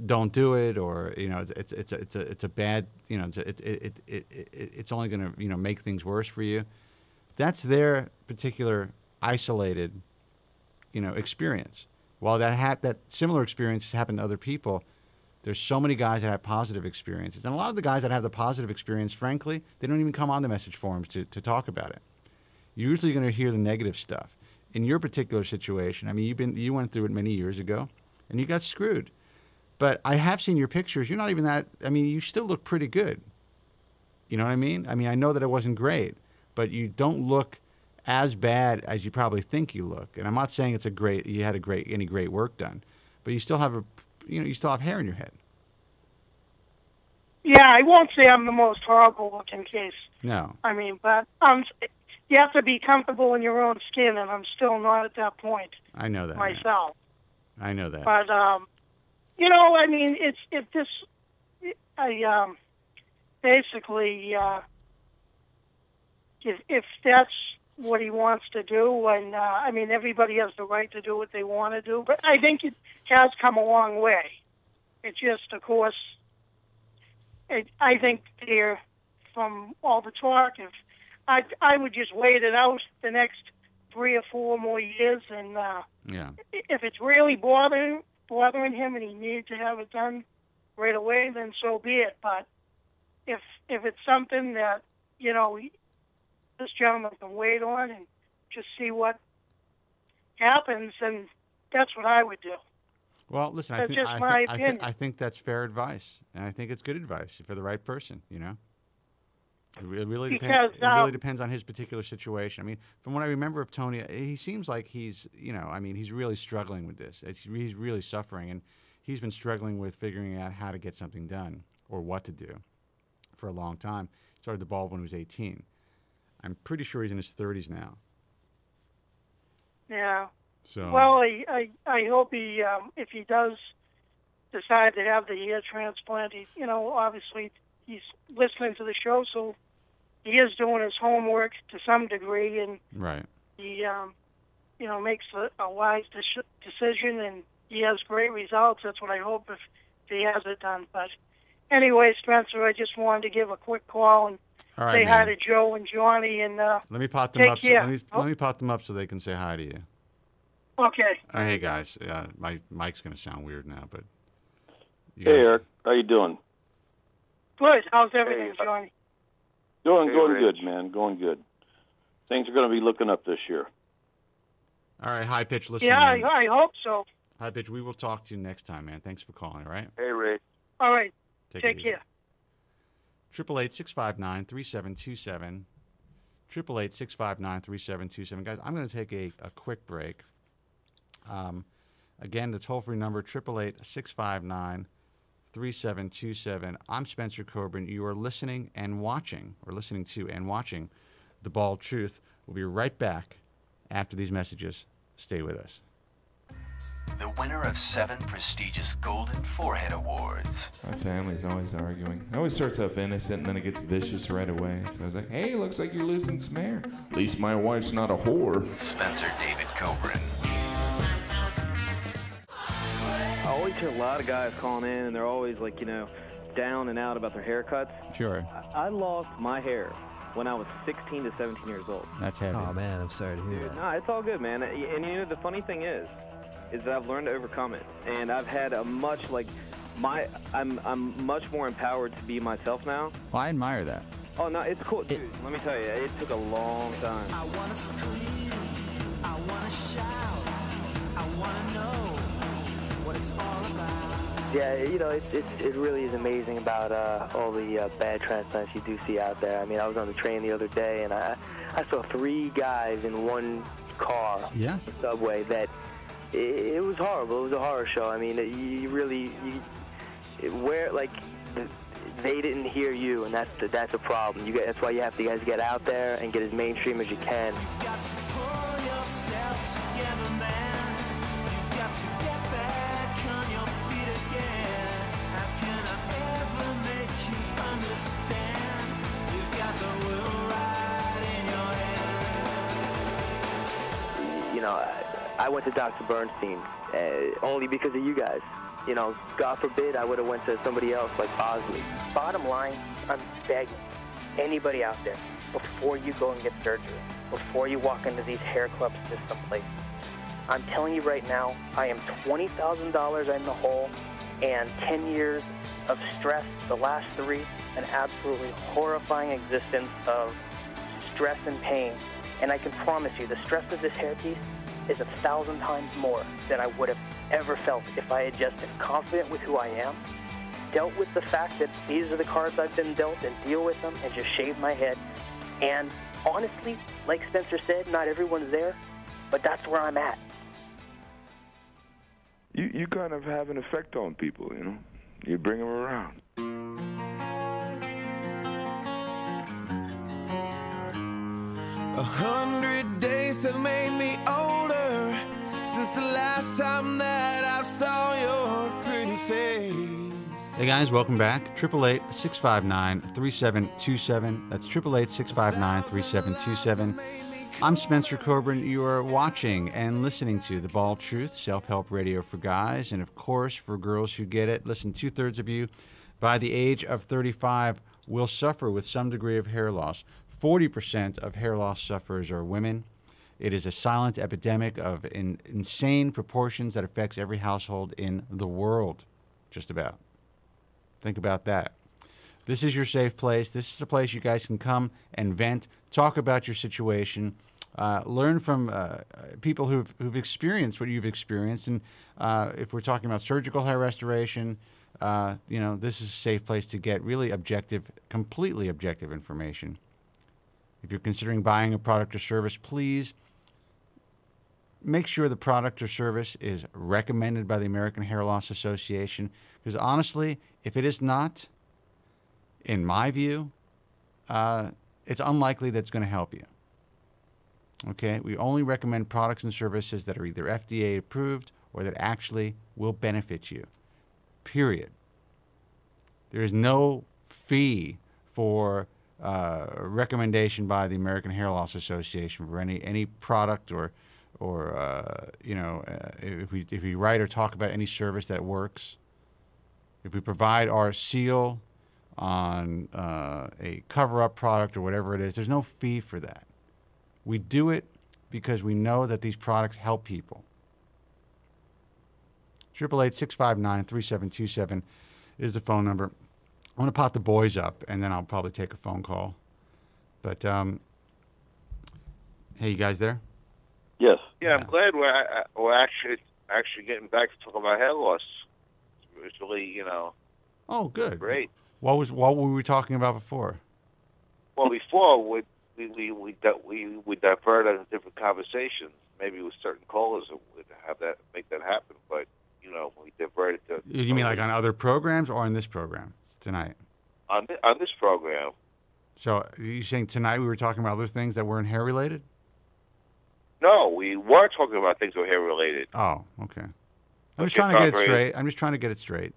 don't do it, or it's a bad, it's only going to make things worse for you. That's their particular isolated, experience. While that similar experience happened to other people, there's so many guys that have positive experiences. And a lot of the guys that have the positive experience, frankly, they don't even come on the message forums to talk about it. You're usually going to hear the negative stuff. In your particular situation, I mean, you went through it many years ago, and you got screwed. But I have seen your pictures. You're not even that, I mean, you still look pretty good. You know what I mean? I mean, I know that it wasn't great, but you don't look as bad as you probably think you look. And I'm not saying you had any great work done, but you still have you still have hair in your head. Yeah, I won't say I'm the most horrible looking case. No. I mean, but you have to be comfortable in your own skin, and I'm still not at that point. I know that myself. Man. I know that. But I mean, basically, if that's what he wants to do, and I mean, everybody has the right to do what they want to do, but I think it has come a long way. It just, of course, I think here, from all the talk, if I would just wait it out the next 3 or 4 more years, and if it's really bothering him and he needs to have it done right away, then so be it. But if it's something that this gentleman can wait on and just see what happens, then that's what I would do. Well, listen, I think that's fair advice, and I think it's good advice for the right person. It really depends on his particular situation. I mean, from what I remember of Tony, he seems like he's really struggling with this. He's really suffering, and he's been struggling with figuring out how to get something done or what to do for a long time. He started the bald when he was 18. I'm pretty sure he's in his 30s now. Yeah. So. Well, I hope he, if he does decide to have the ear transplant, obviously he's listening to the show, so he is doing his homework to some degree, and right. He, makes a wise decision, and he has great results. That's what I hope if he has it done. But anyway, Spencer, I just wanted to give a quick call and say hi to Joe and Johnny, and let me pot them up. Care. Let me pot them up so they can say hi to you. Okay. Hey guys, my mic's gonna sound weird now, but. Hey Eric, how you doing? Good. How's everything, Johnny? Going good, man. Going good. Things are going to be looking up this year. All right, High Pitch, listen. Yeah, I hope so. High Pitch, we will talk to you next time, man. Thanks for calling, all right? Hey, Ray. All right. Take care. 888-659-3727. 888-659-3727. Guys, I'm going to take a quick break. Again, the toll-free number, 888-659-3727. I'm Spencer Kobren. You are listening to and watching The Bald Truth. We'll be right back after these messages. Stay with us. The winner of 7 prestigious Golden Forehead Awards. My family's always arguing. It always starts off innocent, and then it gets vicious right away. So I was like, hey, looks like you're losing some hair. At least my wife's not a whore. Spencer David Kobren. I always hear a lot of guys calling in, and they're always like, down and out about their haircuts. Sure. I lost my hair when I was 16 to 17 years old. That's heavy. Oh, man, I'm sorry to hear that. No, it's all good, man. And the funny thing is that I've learned to overcome it. And I've had I'm much more empowered to be myself now. Well, I admire that. Oh, no, it's cool. Dude, let me tell you, it took a long time. I want to scream, I want to shout, I want to know what it's all about. Yeah, it really is amazing about all the bad transplants you do see out there. I mean, I was on the train the other day, and I saw 3 guys in one car, yeah, the subway. That it was horrible. It was a horror show. I mean, they didn't hear you, and that's a problem. That's why you have to guys get out there and get as mainstream as you can. You got to pull yourself together, man. You got to get back on your feet again. How can I ever make you understand? You've got the will right in your hand. I went to Dr. Bernstein only because of you guys. God forbid I would have went to somebody else like Bosley. Bottom line, I'm begging anybody out there, before you go and get surgery, before you walk into these hair clubs to someplace, I'm telling you right now, I am $20,000 in the hole, and 10 years of stress, the last 3, an absolutely horrifying existence of stress and pain. And I can promise you, the stress of this hairpiece is 1,000 times more than I would have ever felt if I had just been confident with who I am, dealt with the fact that these are the cards I've been dealt, and deal with them, and just shave my head. And honestly, like Spencer said, not everyone's there, but that's where I'm at. You kind of have an effect on people, you know. You bring them around. 100 days have made me older since the last time that I saw your pretty face. Hey guys, welcome back. 888-659-3727. That's 888-659-3727. I'm Spencer Kobren. You are watching and listening to The Bald Truth, self-help radio for guys, and of course for girls who get it. Listen, 2/3 of you by the age of 35 will suffer with some degree of hair loss. 40% of hair loss sufferers are women. It is a silent epidemic of insane proportions that affects every household in the world, just about. Think about that. This is your safe place. This is a place you guys can come and vent, talk about your situation, learn from people who've experienced what you've experienced. And if we're talking about surgical hair restoration, this is a safe place to get really objective, completely objective information. If you're considering buying a product or service, please make sure the product or service is recommended by the American Hair Loss Association. Because honestly, if it is not, in my view, it's unlikely that it's going to help you. Okay? We only recommend products and services that are either FDA approved or that actually will benefit you. Period. There is no fee for recommendation by the American Hair Loss Association for any product or if we write or talk about any service that works. If we provide our seal on a cover-up product or whatever it is, there's no fee for that. We do it because we know that these products help people. 888-659-3727 is the phone number. I'm going to pop the boys up, and then I'll probably take a phone call. But, hey, you guys there? Yes. Yeah, I'm glad we're actually getting back to talking about hair loss. It's really, Oh, good. great. What were we talking about before? Well, before we diverted into different conversations. Maybe with certain callers would make that happen, but we diverted to. You mean like on other programs or on this program tonight? On this program. So are you saying tonight we were talking about other things that weren't hair related? No, we were talking about things that were hair related. Oh, okay. I'm just trying to get it straight.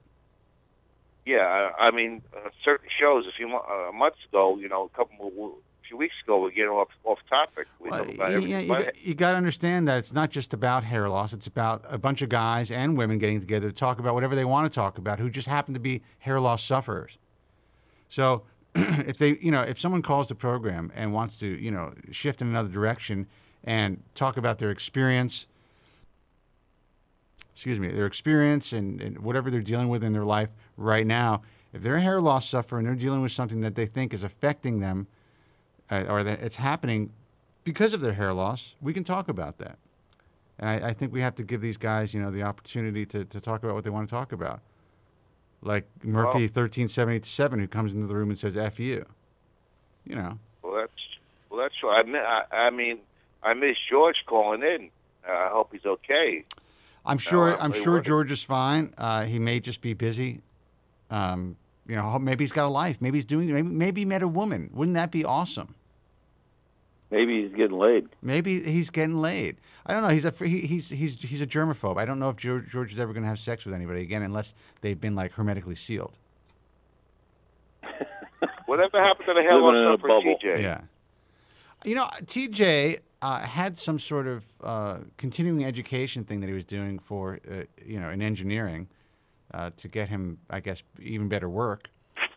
Yeah, I mean, certain shows a few months ago, a few weeks ago, we're getting off topic. We talk about everything. You got to understand that it's not just about hair loss. It's about a bunch of guys and women getting together to talk about whatever they want to talk about, who just happen to be hair loss sufferers. So if someone calls the program and wants to, shift in another direction and talk about their experience, and whatever they're dealing with in their life right now, if they're a hair loss sufferer and they're dealing with something that they think is affecting them, or that it's happening because of their hair loss, we can talk about that. And I think we have to give these guys, the opportunity to talk about what they want to talk about. Like Murphy 1377, who comes into the room and says "F you," Well, that's right. I mean, I miss George calling in. I hope he's okay. I'm sure George is fine. He may just be busy. Maybe he's got a life. Maybe he's maybe he met a woman. Wouldn't that be awesome? Maybe he's getting laid. Maybe he's getting laid. I don't know. He's a germaphobe. I don't know if George is ever going to have sex with anybody again unless they've been like hermetically sealed. Whatever happened to the hair loss for TJ? Yeah. TJ had some sort of continuing education thing that he was doing for in engineering to get him, I guess, even better work.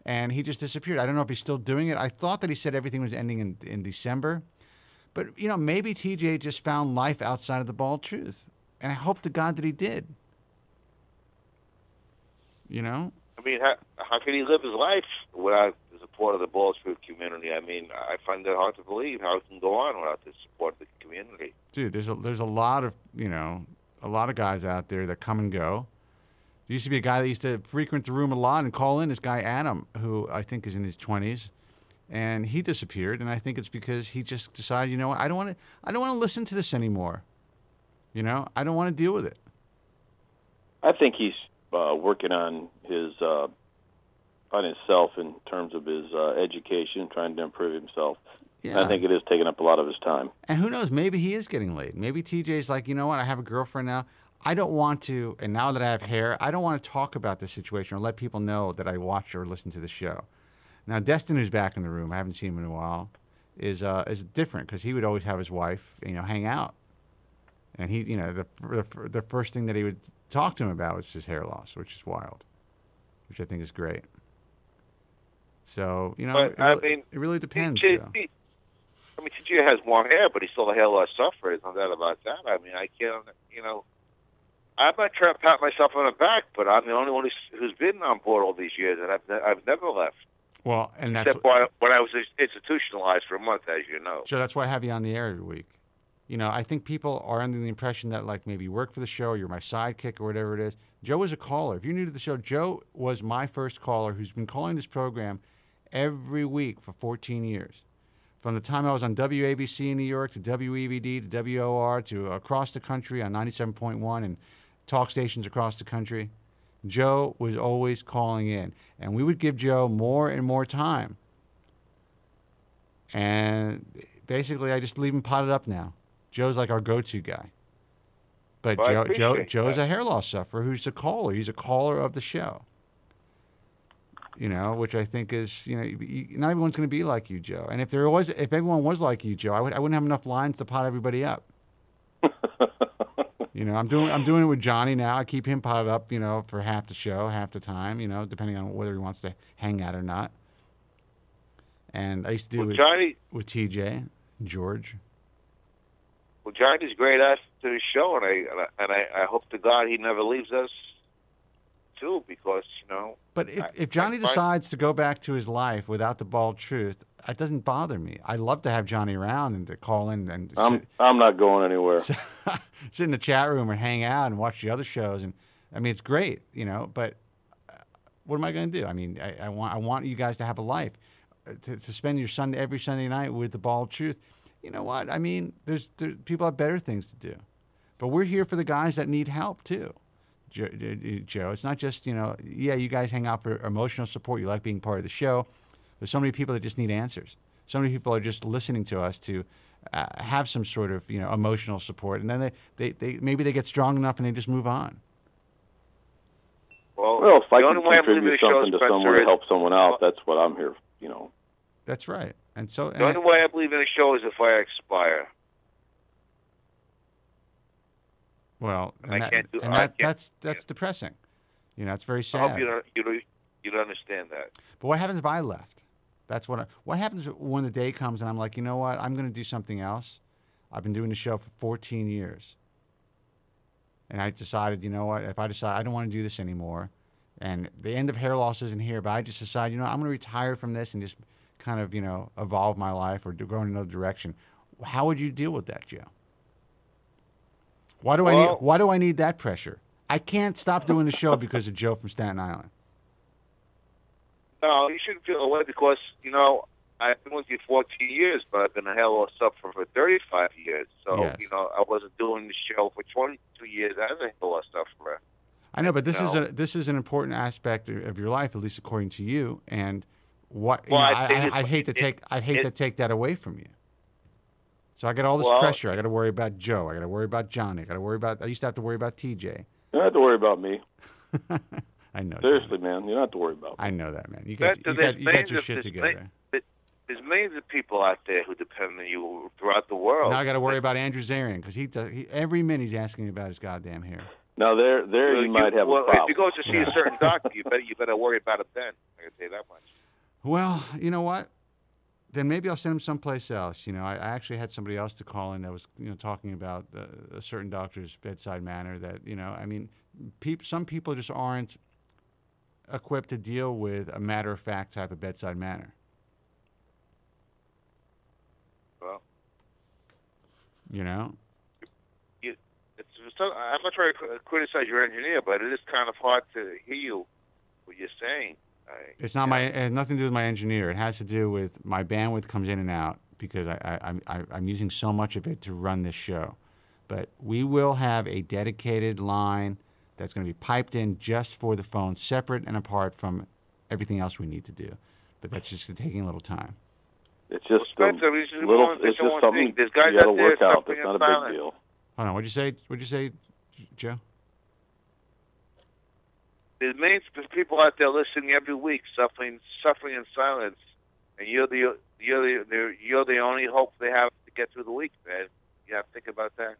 And he just disappeared. I don't know if he's still doing it. I thought that he said everything was ending in December. But, maybe TJ just found life outside of the Bald Truth. And I hope to God that he did. You know? I mean, how can he live his life without the support of the Bald Truth community? I mean, I find that hard to believe how it can go on without the support of the community. Dude, there's a lot of, a lot of guys out there that come and go. There used to be a guy that used to frequent the room a lot and call in, this guy Adam, who I think is in his 20s, and he disappeared. And I think it's because he just decided, you know what, I don't want to listen to this anymore. I don't want to deal with it. I think he's working on himself in terms of his education, trying to improve himself. Yeah. I think it is taking up a lot of his time. And who knows, maybe he is getting laid. Maybe TJ's like, you know what, I have a girlfriend now. I don't want to, and now that I have hair, I don't want to talk about this situation or let people know that I watch or listen to the show. Now, Destin, who's back in the room, I haven't seen him in a while, is different because he would always have his wife, hang out. And he, the first thing that he would talk to him about was his hair loss, which is wild, which I think is great. So, it really depends, Joe. I mean, TJ has more hair, but he's still a hair loss sufferer. There's no doubt about that. I mean, I can't, I'm not trying to pat myself on the back, but I'm the only one who's been on board all these years, and I've never left. Well, and that's except when I was institutionalized for a month, as you know. So that's why I have you on the air every week. I think people are under the impression that, like, maybe you work for the show, you're my sidekick or whatever it is. Joe is a caller. If you're new to the show, Joe was my first caller who's been calling this program every week for 14 years. From the time I was on WABC in New York to WEVD to WOR to across the country on 97.1 and talk stations across the country, Joe was always calling in. And we would give Joe more and more time. And basically, I just leave him potted up now. Joe's like our go-to guy. But well, Joe's a hair loss sufferer who's a caller. He's a caller of the show. Which I think is, not everyone's going to be like you, Joe. And if everyone was like you, Joe, I wouldn't have enough lines to pot everybody up. I'm doing it with Johnny now. I keep him potted up, for half the show, half the time, depending on whether he wants to hang out or not. And I used to do it with TJ, George. Well, Johnny's a great asset to the show, and I hope to God he never leaves us too, because But if Johnny decides to go back to his life without the Bald Truth, it doesn't bother me. I love to have Johnny around and to call in and I'm not going anywhere. Sit in the chat room or hang out and watch the other shows, and I mean it's great, But what am I going to do? I mean, I want you guys to have a life, to spend your every Sunday night with the Bald Truth. You know what? I mean, there's people have better things to do, but we're here for the guys that need help too. Joe, it's not just, you guys hang out for emotional support. You like being part of the show. There's so many people that just need answers. So many people are just listening to us to have some sort of, emotional support. And then they maybe they get strong enough and they just move on. Well, if I can contribute something to someone to help someone out, that's what I'm here, That's right. And so the only way I believe in a show is if I expire. Well, that's depressing. It's very sad. I hope you don't understand that. But what happens if I left? That's what happens when the day comes and I'm like, you know what? I'm going to do something else. I've been doing the show for 14 years. And I decided, you know what? If I decide I don't want to do this anymore, and the end of hair loss isn't here, but I just decide, I'm going to retire from this and just kind of, evolve my life or go in another direction. How would you deal with that, Joe? Why do I need that pressure? I can't stop doing the show because of Joe from Staten Island. No, you shouldn't feel away because, I've been with you 14 years, but I've been a hair loss sufferer for 35 years. So, yes. I wasn't doing the show for 22 years as a hair loss sufferer. I know, but this is an important aspect of your life, at least according to you. And I'd hate to take that away from you. So I got all this pressure. I got to worry about Joe. I got to worry about Johnny. I used to have to worry about TJ. You don't have to worry about me. I know. Seriously, man, you don't have to worry about me. I know that, man. You got your shit together. There's millions of people out there who depend on you throughout the world. Now I got to worry about Andrew Zarian because every minute he's asking me about his goddamn hair. Now there you might have a problem. If you go to see a certain doctor, you better worry about it then. I can tell you that much. Well, you know what? then maybe I'll send him someplace else. I actually had somebody else to call in that was, talking about a certain doctor's bedside manner that, some people just aren't equipped to deal with a matter-of-fact type of bedside manner. Well, I'm not trying to criticize your engineer, but it is kind of hard to hear you, what you're saying. It's not it has nothing to do with my engineer. It has to do with my bandwidth comes in and out because I'm using so much of it to run this show. But we will have a dedicated line that's going to be piped in just for the phone, separate and apart from everything else we need to do. But that's just taking a little time. It's just Spencer, it's just something There's guys you got to out there work out. suffering That's not in a silence. big deal. Hold on. What'd you say, Joe? There's many people out there listening every week, suffering in silence, and you're the only hope they have to get through the week, man. You have to think about that.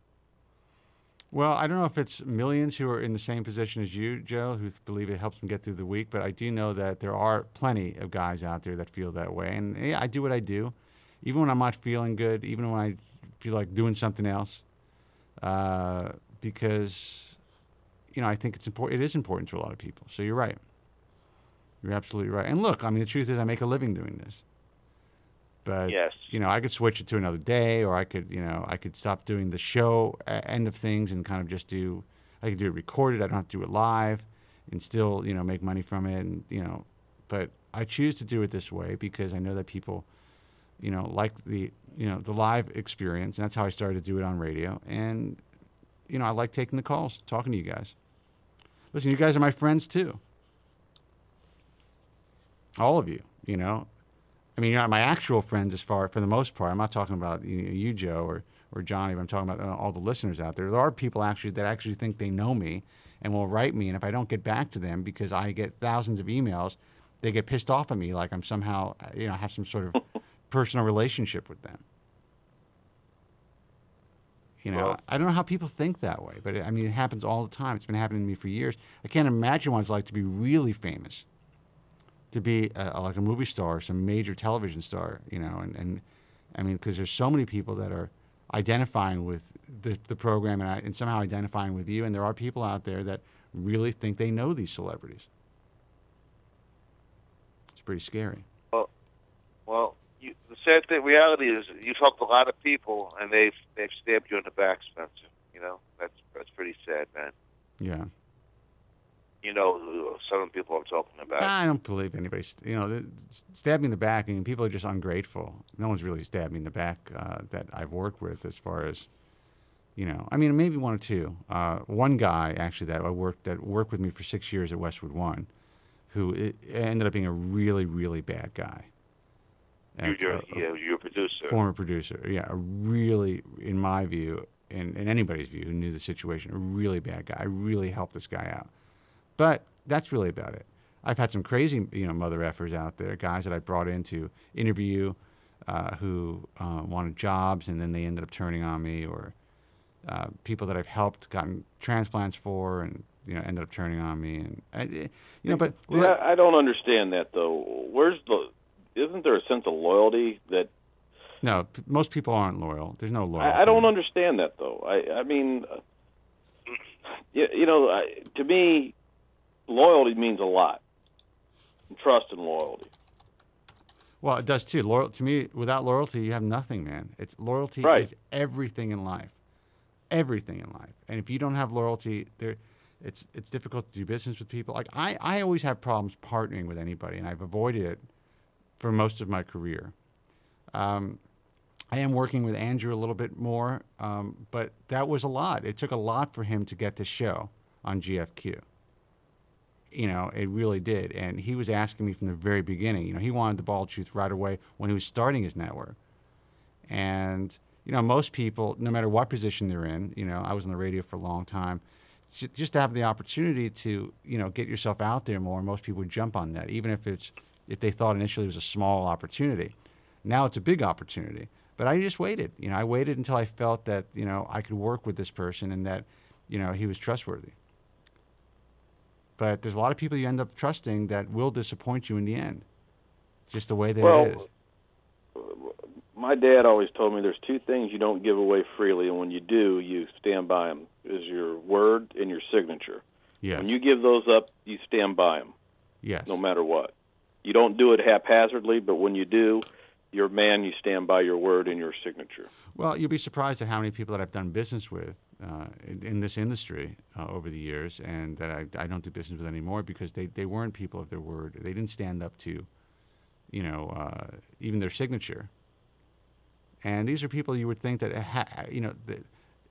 Well, I don't know if it's millions who are in the same position as you, Joe, who believe it helps them get through the week, but I do know that there are plenty of guys out there that feel that way. And yeah, I do what I do, even when I'm not feeling good, even when I feel like doing something else, because, I think it's important. It is important to a lot of people. So you're right. You're absolutely right. And look, the truth is I make a living doing this. But, yes. I could switch it to another day, or I could stop doing the show end of things and kind of just I could do it recorded. I don't have to do it live and still, make money from it. And, but I choose to do it this way because I know that people, like the live experience. And that's how I started to do it on radio. And, I like taking the calls, talking to you guys. Listen, you guys are my friends too. All of you, you're not my actual friends for the most part. I'm not talking about you, Joe, or Johnny, but I'm talking about all the listeners out there. There are people that actually think they know me and will write me, and if I don't get back to them because I get thousands of emails, they get pissed off at me like I'm somehow, have some sort of personal relationship with them. I don't know how people think that way, but it happens all the time. It's been happening to me for years. I can't imagine what it's like to be really famous. To be like a movie star or some major television star, and because there's so many people that are identifying with the program and somehow identifying with you, and there are people out there that really think they know these celebrities. It's pretty scary. Well, the sad thing, reality is, you talk to a lot of people, and they've stabbed you in the back, Spencer. That's pretty sad, man. Yeah. Some people I'm talking about. I don't believe anybody. Stab me in the back. People are just ungrateful. No one's really stabbed me in the back that I've worked with, as far as, maybe one or two. One guy actually that worked with me for 6 years at Westwood One, who ended up being a really, really bad guy. You're a producer. Former producer. Yeah, a really, in my view, and in anybody's view who knew the situation, a really bad guy. I really helped this guy out. But that's really about it. I've had some crazy, mother effers out there, guys that I brought in to interview who wanted jobs, and then they ended up turning on me, or people that I've helped, gotten transplants for, and ended up turning on me. And but I don't understand that though. Isn't there a sense of loyalty that? No, most people aren't loyal. There's no loyalty. I don't understand that though. To me, loyalty means a lot. Trust and loyalty. Well, it does too. To me, without loyalty, you have nothing, man. Loyalty is everything in life. Everything in life. And if you don't have loyalty, it's difficult to do business with people. Like I always have problems partnering with anybody, and I've avoided it for most of my career. I am working with Andrew a little bit more, but that was a lot. It took a lot for him to get this show on GFQ. It really did. And he was asking me from the very beginning. He wanted the Bald Truth right away when he was starting his network. And, most people, no matter what position they're in, I was on the radio for a long time, just to have the opportunity to, get yourself out there more, most people would jump on that, even if they thought initially it was a small opportunity. Now it's a big opportunity. But I just waited. I waited until I felt that, I could work with this person and that, he was trustworthy. But there's a lot of people you end up trusting that will disappoint you in the end. It's just the way that it is. my dad always told me there's two things you don't give away freely, and when you do, you stand by them, is your word and your signature. Yes. When you give those up, you stand by them. Yes. No matter what. You don't do it haphazardly, but when you do, you're a man, you stand by your word and your signature. Well, you'll be surprised at how many people that I've done business with in this industry over the years, and that I don't do business with anymore because they weren't people of their word. They didn't stand up to, even their signature. And these are people you would think that, that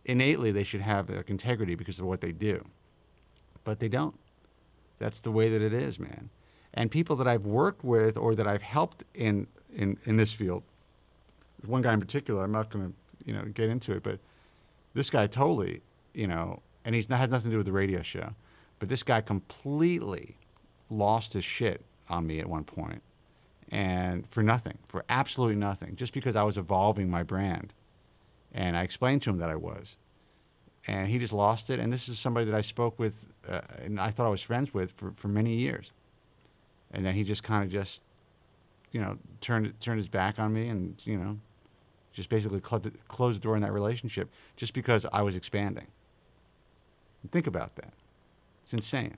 innately they should have integrity because of what they do. But they don't. That's the way that it is, man. And people that I've worked with or that I've helped in this field, one guy in particular, I'm not going to, get into it, but this guy totally, and he's had nothing to do with the radio show, but this guy completely lost his shit on me at one point, and for nothing, for absolutely nothing, just because I was evolving my brand, and I explained to him that I was, and he just lost it. And this is somebody that I spoke with, and I thought I was friends with for many years, and then he just kind of turned his back on me, and just basically closed the door in that relationship just because I was expanding. Think about that. It's insane.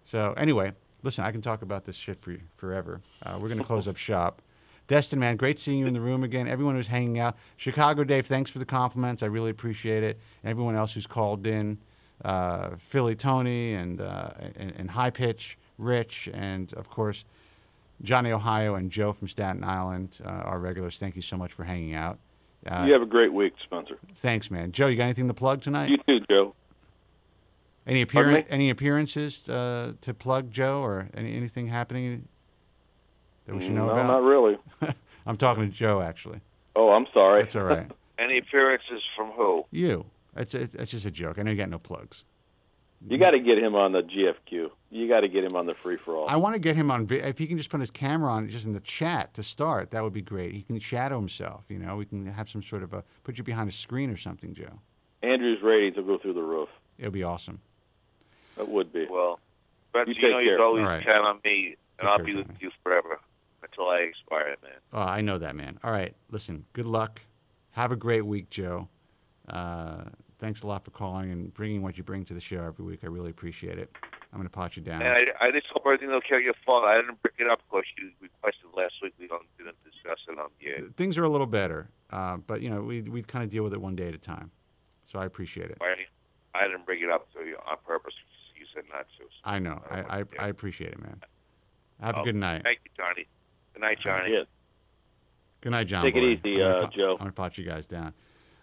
So anyway, listen, I can talk about this shit for you forever. We're going to close up shop. Destin, man, great seeing you in the room again. Everyone who's hanging out. Chicago Dave, thanks for the compliments. I really appreciate it. And everyone else who's called in. Philly Tony and High Pitch, Rich, and of course, Johnny Ohio and Joe from Staten Island, our regulars. Thank you so much for hanging out. You have a great week, Spencer. Thanks, man. Joe, you got anything to plug tonight? You too, Joe. Any appearances to plug, Joe, or anything happening that we should know about? No, not really. I'm talking to Joe, actually. Oh, I'm sorry. That's all right. Any appearances from who? You. It's just a joke. I know you got no plugs. You got to get him on the GFQ. You got to get him on the free-for-all. I want to get him on. If he can just put his camera on just in the chat to start, that would be great. He can shadow himself. We can have some sort of put you behind a screen or something, Joe. Andrew's ratings will go through the roof. It'll be awesome. It would be. Well, but you can always right. count on me, and I'll care, be with Johnny. you forever until I expire, man. Oh, I know that, man. All right, listen. Good luck. Have a great week, Joe. Thanks a lot for calling and bringing what you bring to the show every week. I really appreciate it. I'm going to pot you down. And I just hope everything will carry your fault. I didn't bring it up because you requested last week. We didn't discuss it on the air. Things are a little better, but we kind of deal with it one day at a time. So I appreciate it. I didn't bring it up to you on purpose. You said not to. So I know. I appreciate it, man. Have a good night. Thank you, Johnny. Good night, Johnny. Yeah. Good night, John. Take it Boy. easy, Joe. I'm going to pot you guys down.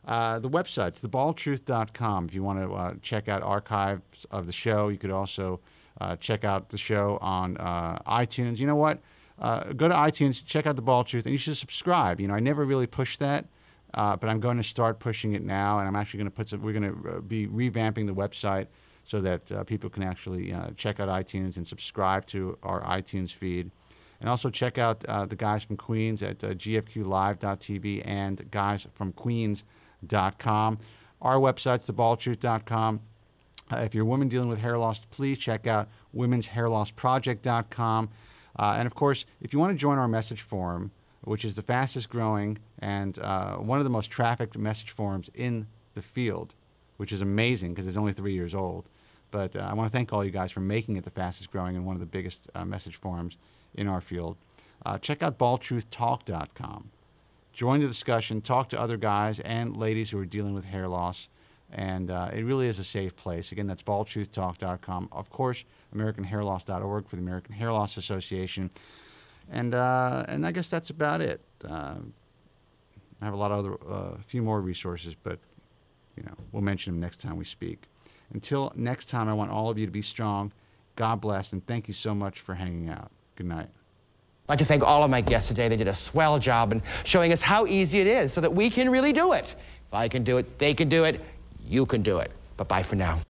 The website's thebaldtruth.com. If you want to check out archives of the show, you could also check out the show on iTunes. You know what? Go to iTunes, check out The Bald Truth, and you should subscribe. I never really pushed that, but I'm going to start pushing it now, and I'm actually going to put we're going to be revamping the website so that people can actually check out iTunes and subscribe to our iTunes feed. And also check out the guys from Queens at gfqlive.tv and guysfromqueens.com. Our website's thebaldtruth.com. If you're a woman dealing with hair loss, please check out womenshairlossproject.com. And, of course, if you want to join our message forum, which is the fastest growing and one of the most trafficked message forums in the field, which is amazing because it's only 3 years old. But I want to thank all you guys for making it the fastest growing and one of the biggest message forums in our field. Check out baldtruthtalk.com. Join the discussion, talk to other guys and ladies who are dealing with hair loss, and it really is a safe place. Again, that's baldtruthtalk.com. Of course, AmericanHairLoss.org for the American Hair Loss Association. And I guess that's about it. I have a lot of other, few more resources, but we'll mention them next time we speak. Until next time, I want all of you to be strong. God bless, and thank you so much for hanging out. Good night. I'd like to thank all of my guests today. They did a swell job in showing us how easy it is so that we can really do it. If I can do it, they can do it, you can do it. But bye for now.